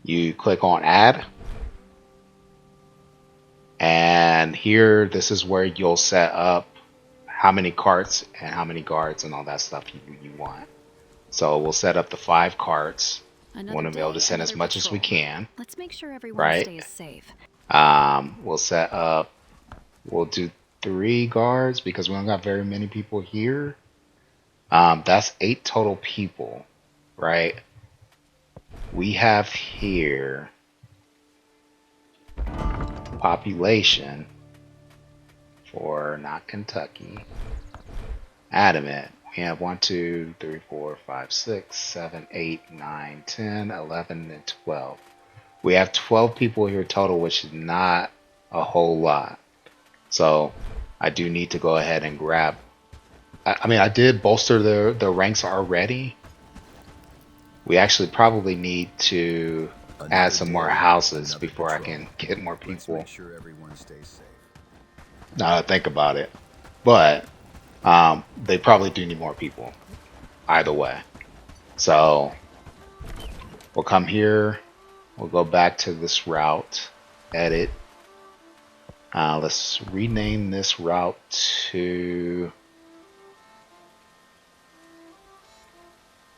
you click on add, and here this is where you'll set up how many carts and how many guards and all that stuff you want. So we'll set up the 5 carts. We want to be able to send as much as we can. Let's make sure everyone right? stays safe. We'll set up. We'll do 3 guards because we don't got very many people here. That's 8 total people, right? We have here population for not Kentucky. Adamant. We have 1, 2, 3, 4, 5, 6, 7, 8, 9, 10, 11, and 12. We have 12 people here total, which is not a whole lot. So I do need to go ahead and grab. I mean, I did bolster the ranks already. We actually probably need to add some more houses before I can get more people. Let's make sure everyone stays safe. Now that I think about it, but they probably do need more people either way. So we'll come here. We'll go back to this route. Edit. Let's rename this route to.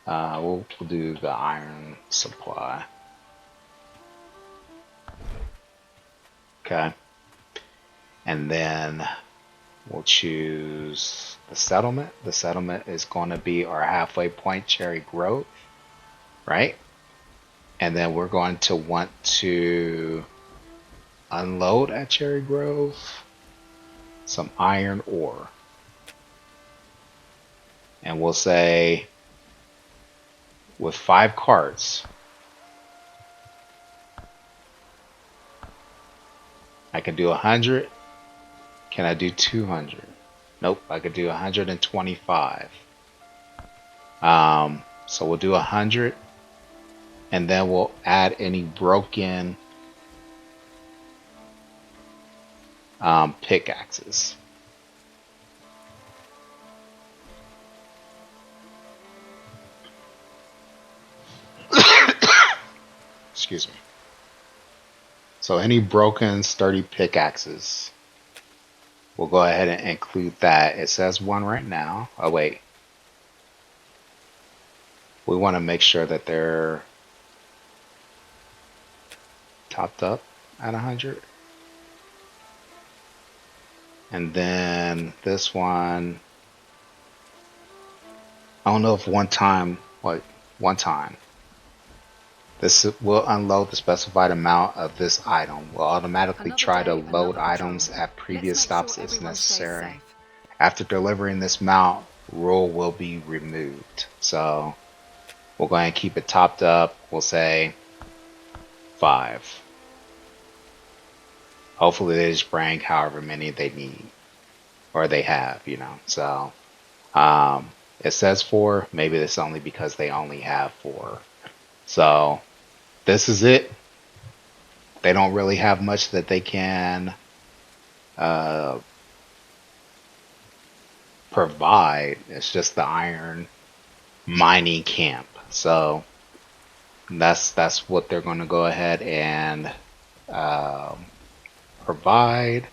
We'll do the iron supply. Okay. And then we'll choose the settlement. The settlement is going to be our halfway point, Cherry Grove, right? And then we're going to want to unload at Cherry Grove some iron ore. And we'll say with 5 carts, I can do 100. Can I do 200? Nope, I could do 125. So we'll do 100, and then we'll add any broken pickaxes. Excuse me. So any broken sturdy pickaxes, we'll go ahead and include that. It says 1 right now. Oh wait. We want to make sure that they're topped up at 100. And then this one, I don't know if one time. This will unload the specified amount of this item. Will automatically try to load items at previous stops if necessary. After delivering this mount, rule will be removed. So we'll go ahead and keep it topped up. We'll say 5. Hopefully they just bring however many they need or they have, you know. So It says 4. Maybe it's only because they only have 4. So this is it. They don't really have much that they can uh, provide. It's just the iron mining camp. So that's what they're going to go ahead and um, provide.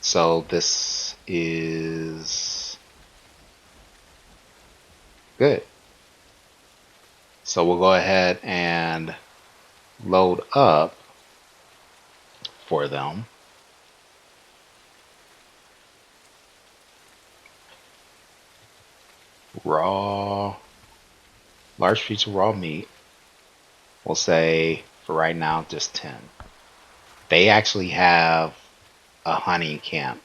So this is good. So we'll go ahead and load up for them. Raw, large feature raw meat. We'll say for right now just 10. They actually have a hunting camp,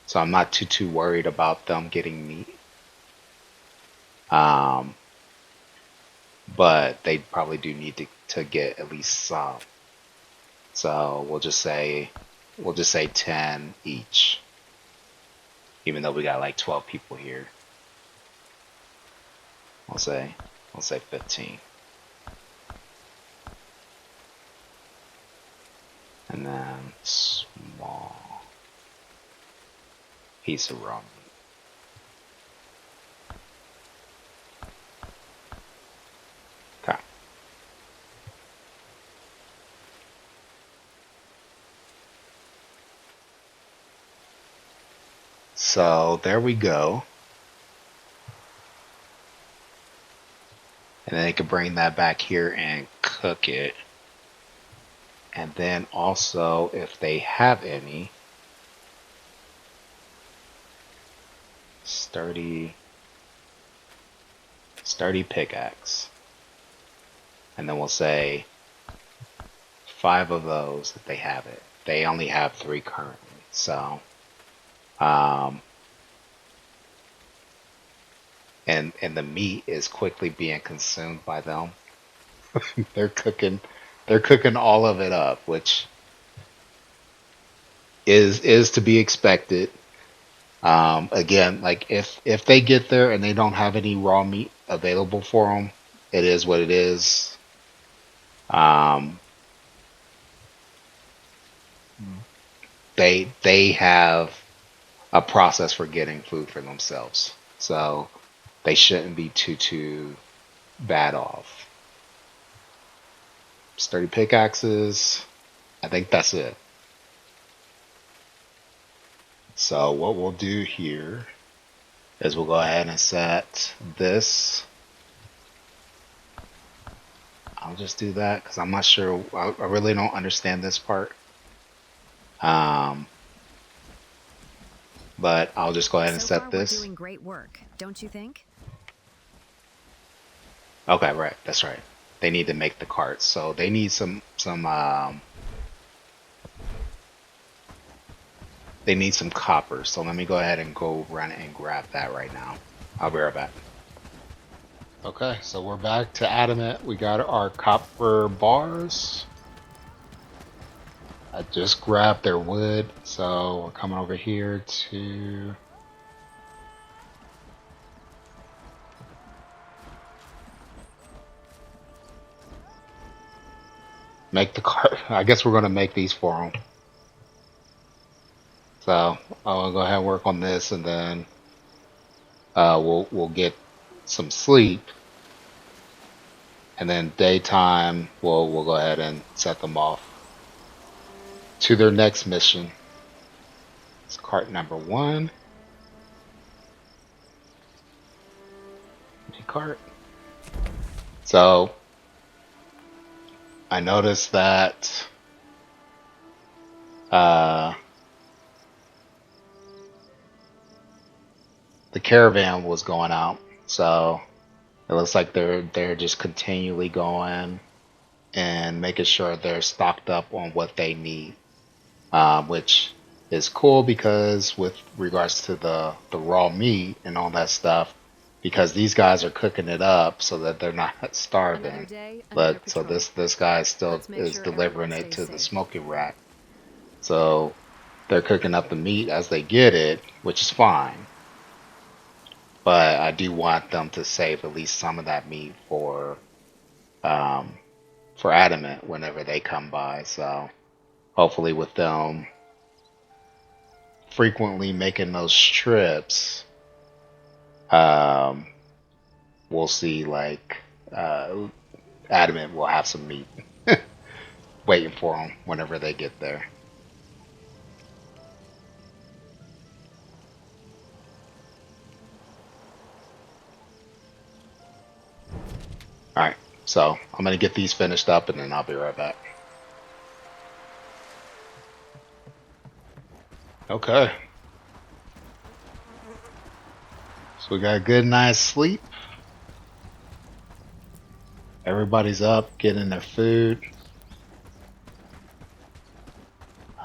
so I'm not too worried about them getting meat. But they probably do need to get at least some. So we'll just say 10 each, even though we got like 12 people here. We'll say 15. And then small piece of raw meat. Okay. So there we go. And then they can bring that back here and cook it. And then also, if they have any, sturdy pickaxe. And then we'll say 5 of those if they have it. They only have 3 currently. So, and the meat is quickly being consumed by them. They're cooking all of it up, which is to be expected. Again, like if they get there and they don't have any raw meat available for them, it is what it is. They have a process for getting food for themselves, so they shouldn't be too bad off. Sturdy pickaxes. I think that's it. So what we'll do here is we'll go ahead and set this. I'll just do that because I'm not sure. I really don't understand this part. But I'll just go ahead and set this. We're doing great work, don't you think? Okay, right. That's right. They need to make the carts, so they need some they need some copper. So let me go ahead and go run and grab that right now. I'll be right back. Okay, so we're back to adamant. We got our copper bars. I just grabbed their wood, so we're coming over here to make the cart. I guess we're gonna make these for them. So I'll go ahead and work on this, and then we'll get some sleep, and then daytime we'll go ahead and set them off to their next mission. It's cart number 1. Cart. So I noticed that the caravan was going out, so it looks like they're just continually going and making sure they're stocked up on what they need, which is cool because with regards to the raw meat and all that stuff, because these guys are cooking it up so that they're not starving. But so this guy still is delivering it to the smoking rack. So they're cooking up the meat as they get it, which is fine. but I do want them to save at least some of that meat for adamant whenever they come by. So hopefully with them frequently making those trips, um, we'll see like adamant will have some meat waiting for them whenever they get there. All right, so I'm gonna get these finished up and then I'll be right back. Okay, so we got a good night's sleep. Everybody's up, getting their food.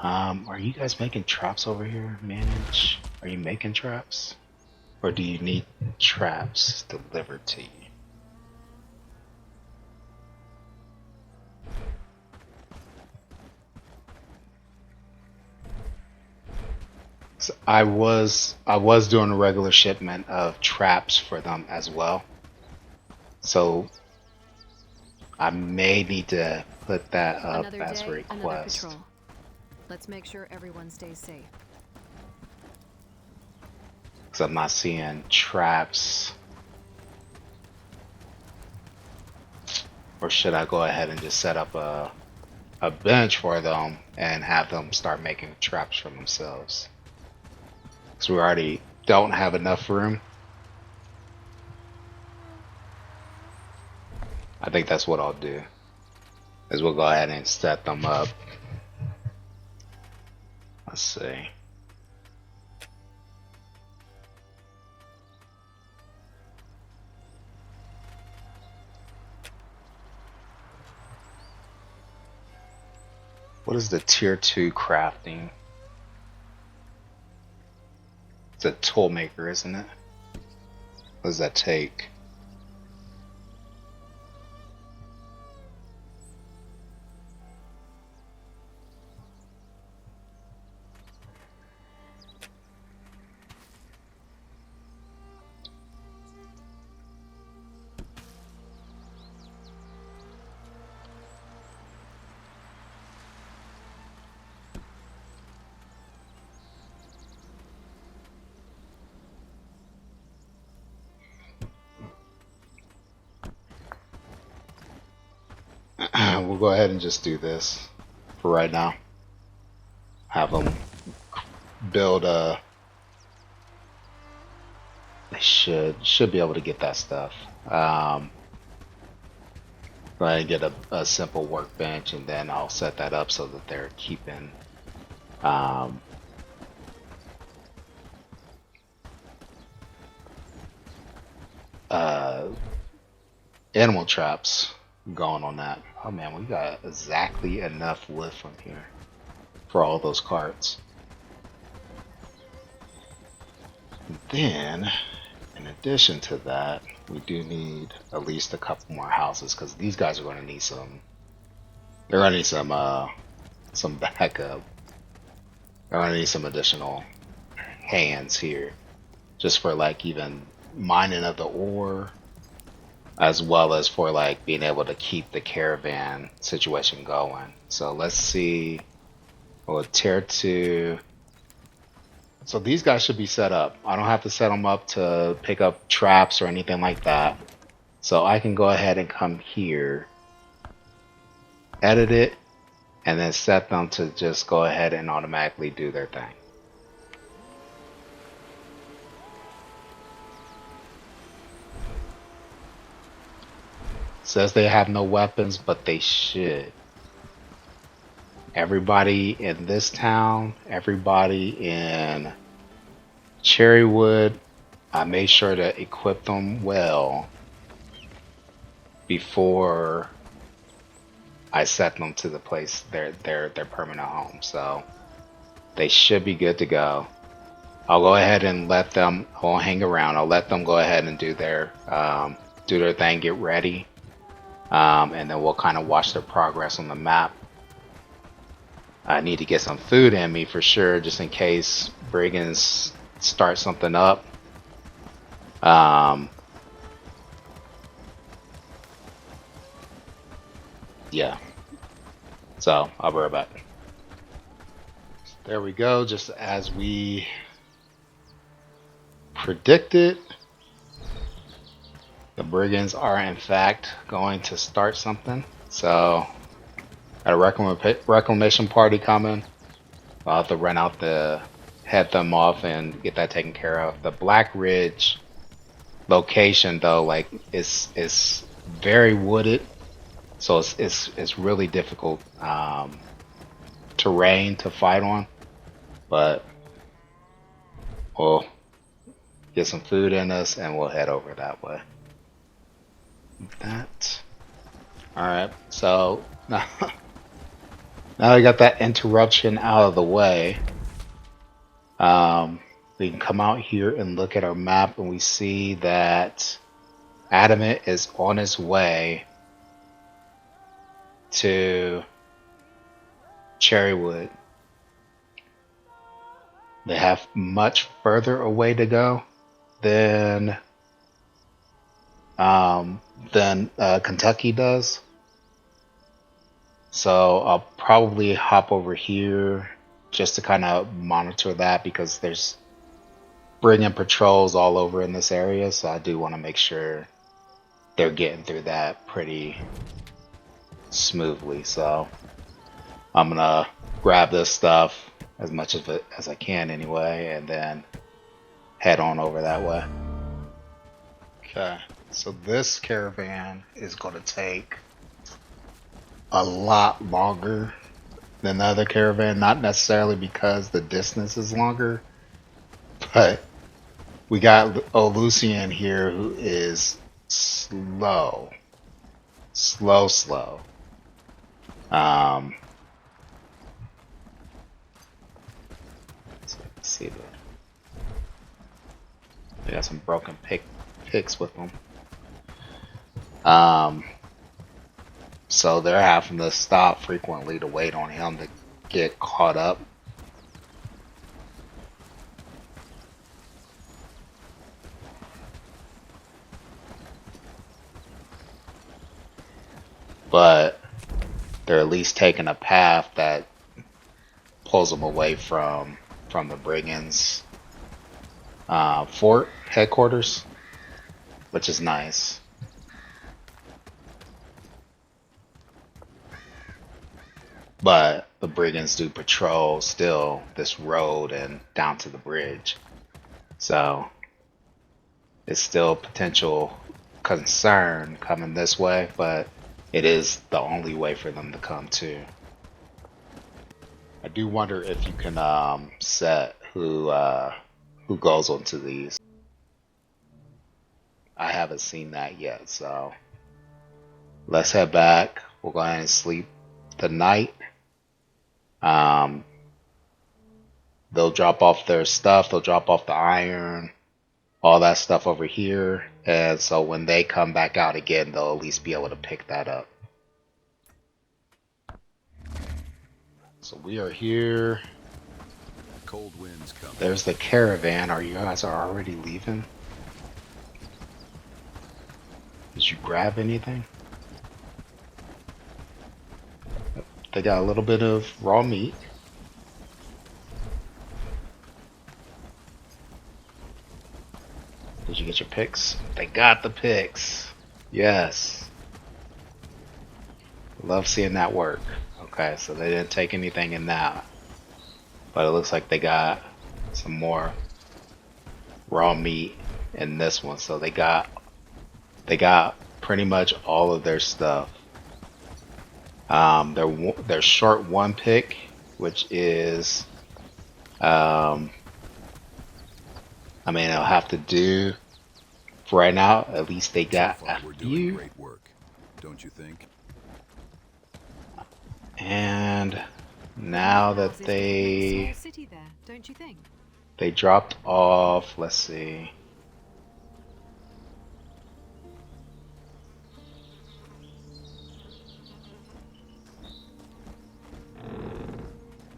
Are you guys making traps over here? Manage? Are you making traps? Or do you need traps delivered to you? So I was doing a regular shipment of traps for them as well. So I may need to put that up Another as a day, another request. patrol. Let's make sure everyone stays safe. Because I'm not seeing traps. Or should I go ahead and just set up a bench for them and have them start making traps for themselves? Because we already don't have enough room. I think that's what I'll do. Is we'll go ahead and set them up. Let's see. What is the tier 2 crafting? It's a tool maker, isn't it? What does that take? We'll go ahead and just do this for right now. Have them build a. They should be able to get that stuff. Go ahead and get a simple workbench, and then I'll set that up so that they're keeping animal traps going on that. Oh man, we got exactly enough wood from here for all those carts. And then, in addition to that, we do need at least a couple more houses because these guys are going to need some. They're going to need some backup. They're going to need some additional hands here, just for like even mining of the ore, as well as for like being able to keep the caravan situation going. So let's see. Well, tier 2. So these guys should be set up. I don't have to set them up to pick up traps or anything like that. So I can go ahead and come here, edit it, and then set them to just go ahead and automatically do their thing. Says they have no weapons, but they should. Everybody in this town, everybody in Cherrywood, I made sure to equip them well before I set them to the place, their permanent home. So they should be good to go. I'll go ahead and let them. I won't hang around. I'll let them go ahead and do their thing, get ready, and then we'll kind of watch their progress on the map. I need to get some food in me for sure, just in case brigands start something up. Um, yeah. So I'll be right back. There we go. Just as we predicted, the brigands are in fact going to start something. So, got a reclamation party coming. I'll have to run out to head them off and get that taken care of. The Black Ridge location, though, like is very wooded, so it's really difficult terrain to fight on. But we'll get some food in us and we'll head over that way. That. All right. So now, now we got that interruption out of the way. We can come out here and look at our map, and we see that Adamant is on his way to Cherrywood. They have much further away to go than Kentucky does. So I'll probably hop over here just to kind of monitor that, because there's bringing patrols all over in this area. So I do want to make sure they're getting through that pretty smoothly. So I'm gonna grab this stuff, as much of it as I can anyway, and then head on over that way. Okay, so this caravan is going to take a lot longer than the other caravan, not necessarily because the distance is longer, but we got Olusian here who is slow. Let's see that. They got some broken picks with them. So they're having to stop frequently to wait on him to get caught up. But they're at least taking a path that pulls them away from the brigands' fort headquarters, which is nice. But the brigands do patrol still this road and down to the bridge, so it's still potential concern coming this way, but it is the only way for them to come to. I do wonder if you can set who goes onto these. I haven't seen that yet, so let's head back. We'll go ahead and sleep the night. They'll drop off their stuff. They'll drop off the iron, all that stuff over here, and so when they come back out again, they'll at least be able to pick that up. So we are here. Cold winds come. There's the caravan. Are you guys already leaving? Did you grab anything? They got a little bit of raw meat. Did you get your picks? They got the picks. Yes. Love seeing that work. Okay, so they didn't take anything in that. But it looks like they got some more raw meat in this one. So they got pretty much all of their stuff. They're short one pick, which is I mean, I'll have to do for right now. At least they got So far, a we're doing few. great work, don't you think? And now that Houses, we could make a they small city there, don't you think? dropped off, let's see.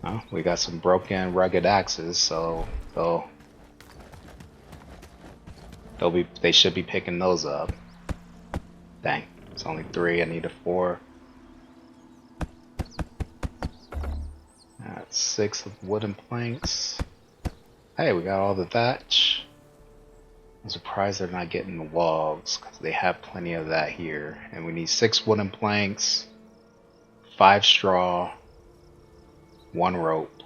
Oh, we got some broken rugged axes, so they'll They should be picking those up. Dang, it's only 3. I need a 4. That's 6 of wooden planks. Hey, we got all the thatch. I'm surprised they're not getting the logs because they have plenty of that here. And we need 6 wooden planks, 5 straw, 1 rope,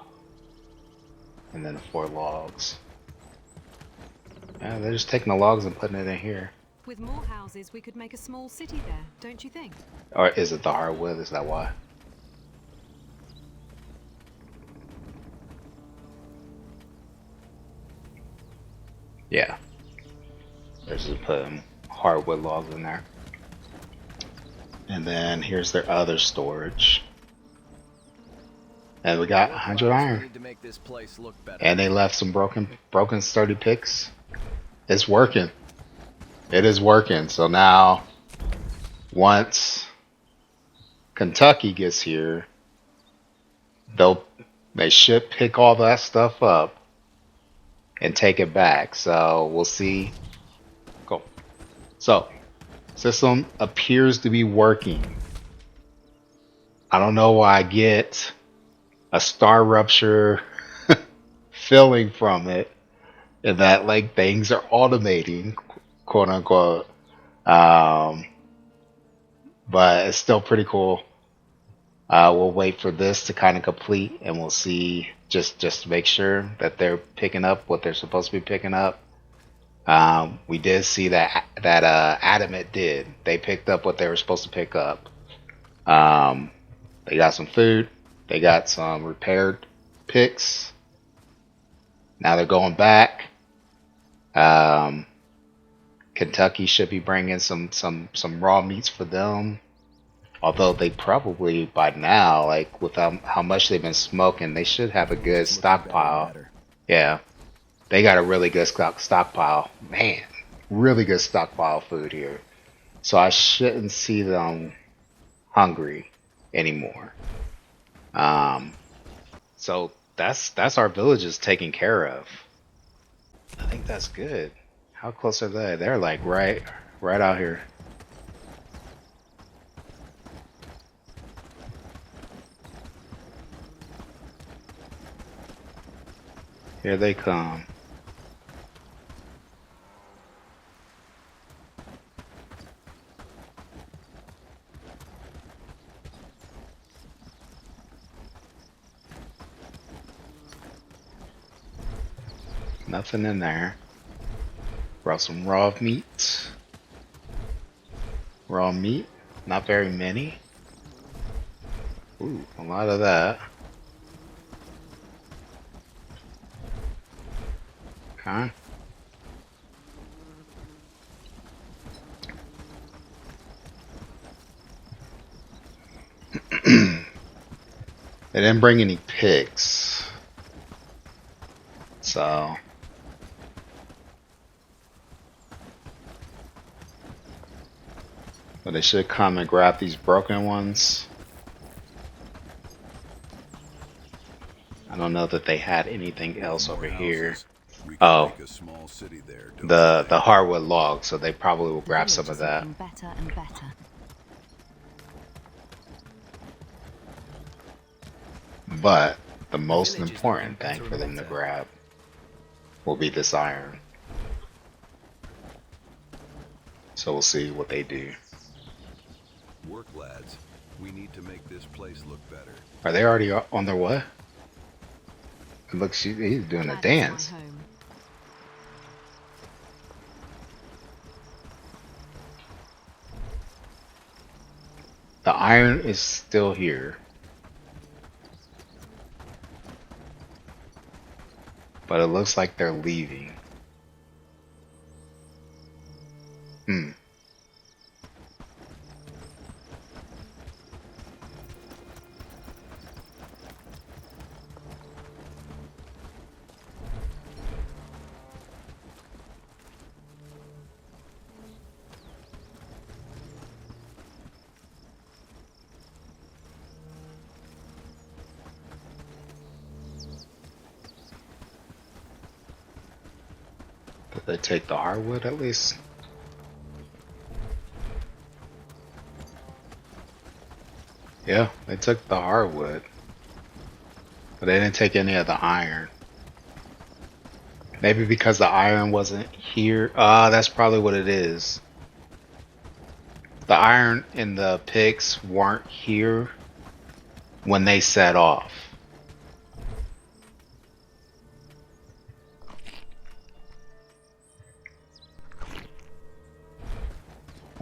and then 4 logs. Yeah, they're just taking the logs and putting it in here. With more houses, we could make a small city there, don't you think? Or is it the hardwood? Is that why? Yeah. They're just putting hardwood logs in there. And then here's their other storage. And we got 100 iron. To make this place look better. And they left some broken sturdy picks. It's working. It is working. So now, once Kentucky gets here, they should pick all that stuff up and take it back. So we'll see. Cool. So, system appears to be working. I don't know why I get a star rupture feeling from it, and that like things are automating, quote unquote. But it's still pretty cool. We'll wait for this to kind of complete, and we'll see just to make sure that they're picking up what they're supposed to be picking up. We did see that Adamant did. They picked up what they were supposed to pick up. They got some food. They got some repaired picks. Now they're going back. Kentucky should be bringing some raw meats for them. Although they probably by now, like with how much they've been smoking, they should have a good stockpile. Yeah, they got a really good stockpile. Man, really good stockpile of food here. So I shouldn't see them hungry anymore. So that's our villages taken care of. I think that's good. How close are they? They're like right out here. Here they come. Nothing in there. Brought some raw meat. Raw meat. Not very many. Ooh, a lot of that. Okay. They didn't bring any pigs. So but they should come and grab these broken ones. I don't know that they had anything else over here. Oh, the hardwood logs, so they probably will grab some of that. Better and better. But the most important thing for them to grab will be this iron. So we'll see what they do. Work, lads. We need to make this place look better. Are they already on their way? It looks he's doing a dance. The iron is still here. But it looks like they're leaving. They take the hardwood at least. Yeah, they took the hardwood. But they didn't take any of the iron. Maybe because the iron wasn't here. That's probably what it is. The iron and the picks weren't here when they set off.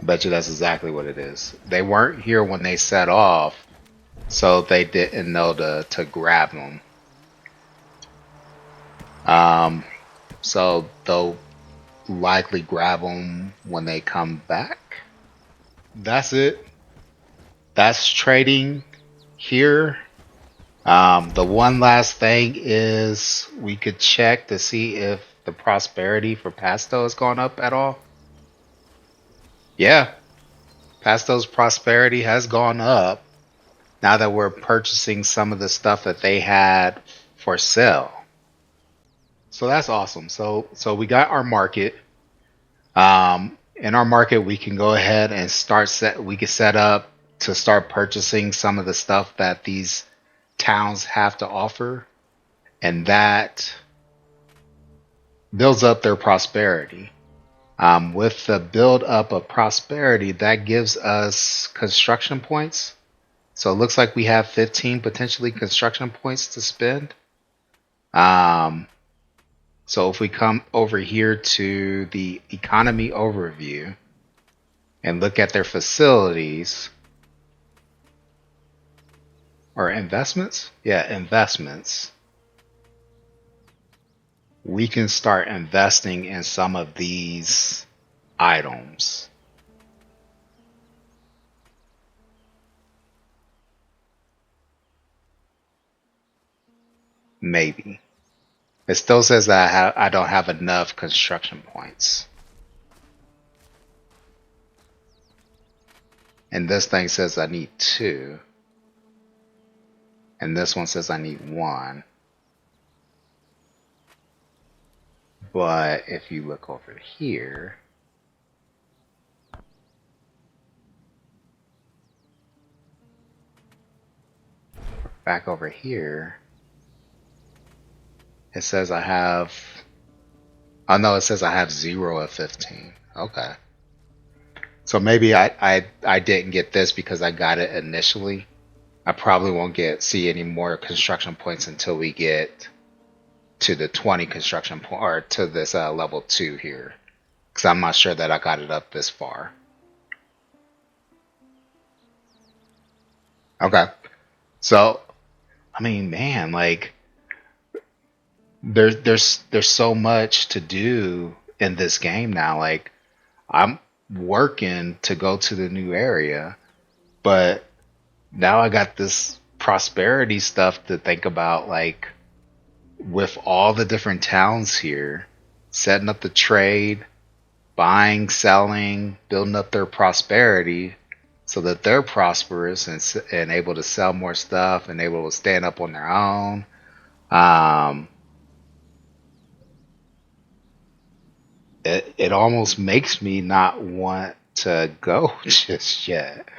I bet you that's exactly what it is. They weren't here when they set off, so they didn't know to grab them. So they'll likely grab them when they come back. That's it. That's trading here. The one last thing is we could check to see if the prosperity for Pasto has gone up at all. Yeah, Pasto's prosperity has gone up now that we're purchasing some of the stuff that they had for sale. So that's awesome. So we got our market. In our market, we can go ahead and we can set up to start purchasing some of the stuff that these towns have to offer, and that builds up their prosperity. With the build up of prosperity, that gives us construction points. So it looks like we have 15 potentially construction points to spend. So if we come over here to the economy overview and look at their facilities or investments, investments, we can start investing in some of these items. Maybe. It still says that I don't have enough construction points. And this thing says I need 2. And this one says I need 1. But if you look over here, back over here, it says I have, oh no, it says I have 0 of 15. Okay. So maybe I didn't get this because I got it initially. I probably won't see any more construction points until we get to the 20 construction point, or to this level 2 here, because I'm not sure that I got it up this far. Okay. So, I mean, man, like there's so much to do in this game now. Like I'm working to go to the new area, but now I got this prosperity stuff to think about, like with all the different towns here, setting up the trade, buying, selling, building up their prosperity so that they're prosperous and able to sell more stuff and able to stand up on their own. It almost makes me not want to go just yet.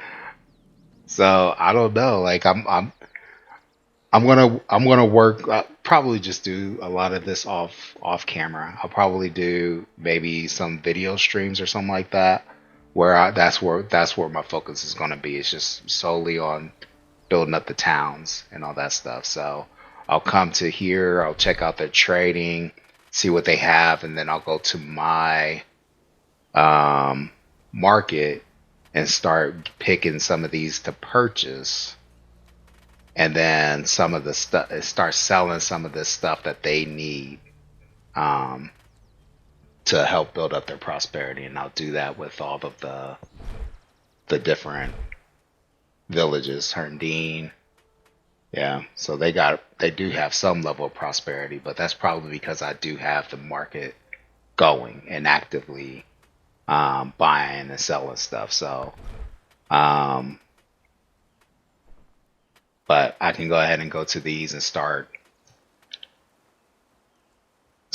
So I don't know. Like I'm gonna work. Probably just do a lot of this off camera. I'll probably do maybe some video streams or something like that, where that's where my focus is gonna be. It's just solely on building up the towns and all that stuff. So I'll come to here. I'll check out their trading, see what they have, and then I'll go to my market and start picking some of these to purchase, and then some of the stuff start selling some of this stuff that they need to help build up their prosperity. And I'll do that with all of the different villages. Herndine, yeah. So they do have some level of prosperity, but that's probably because I do have the market going and actively buying and selling stuff. So but I can go ahead and go to these and start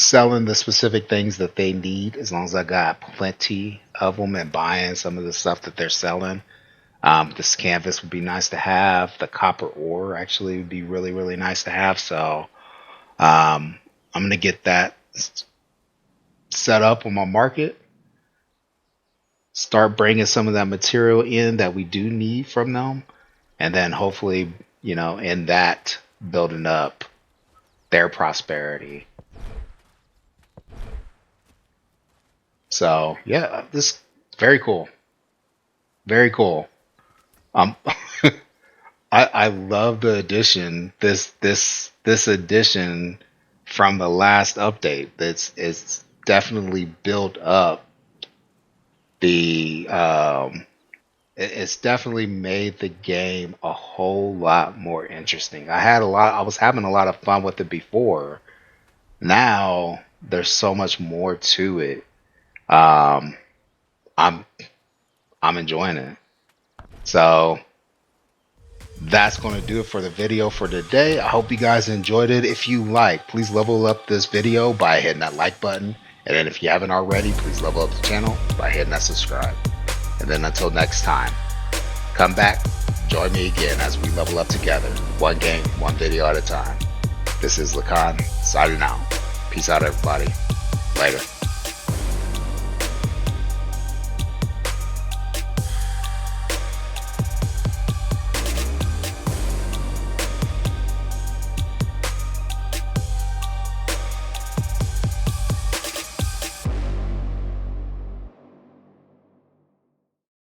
selling the specific things that they need, as long as I got plenty of them and buying some of the stuff that they're selling. This canvas would be nice to have. The copper ore actually would be really, really nice to have. So I'm going to get that set up on my market. Start bringing some of that material in that we do need from them. And then hopefully, in that, building up their prosperity. So yeah, this very cool. Very cool. Um, I love the addition. This addition from the last update. It's definitely built up the it's definitely made the game a whole lot more interesting. I was having a lot of fun with it before. Now there's so much more to it. Um, I'm I'm enjoying it. So that's going to do it for the video for today. I hope you guys enjoyed it. If you like, please level up this video by hitting that like button. And then if you haven't already, please level up the channel by hitting that subscribe. And then until next time, come back, join me again as we level up together. One game, one video at a time. This is Lacan signing out. Peace out, everybody. Later.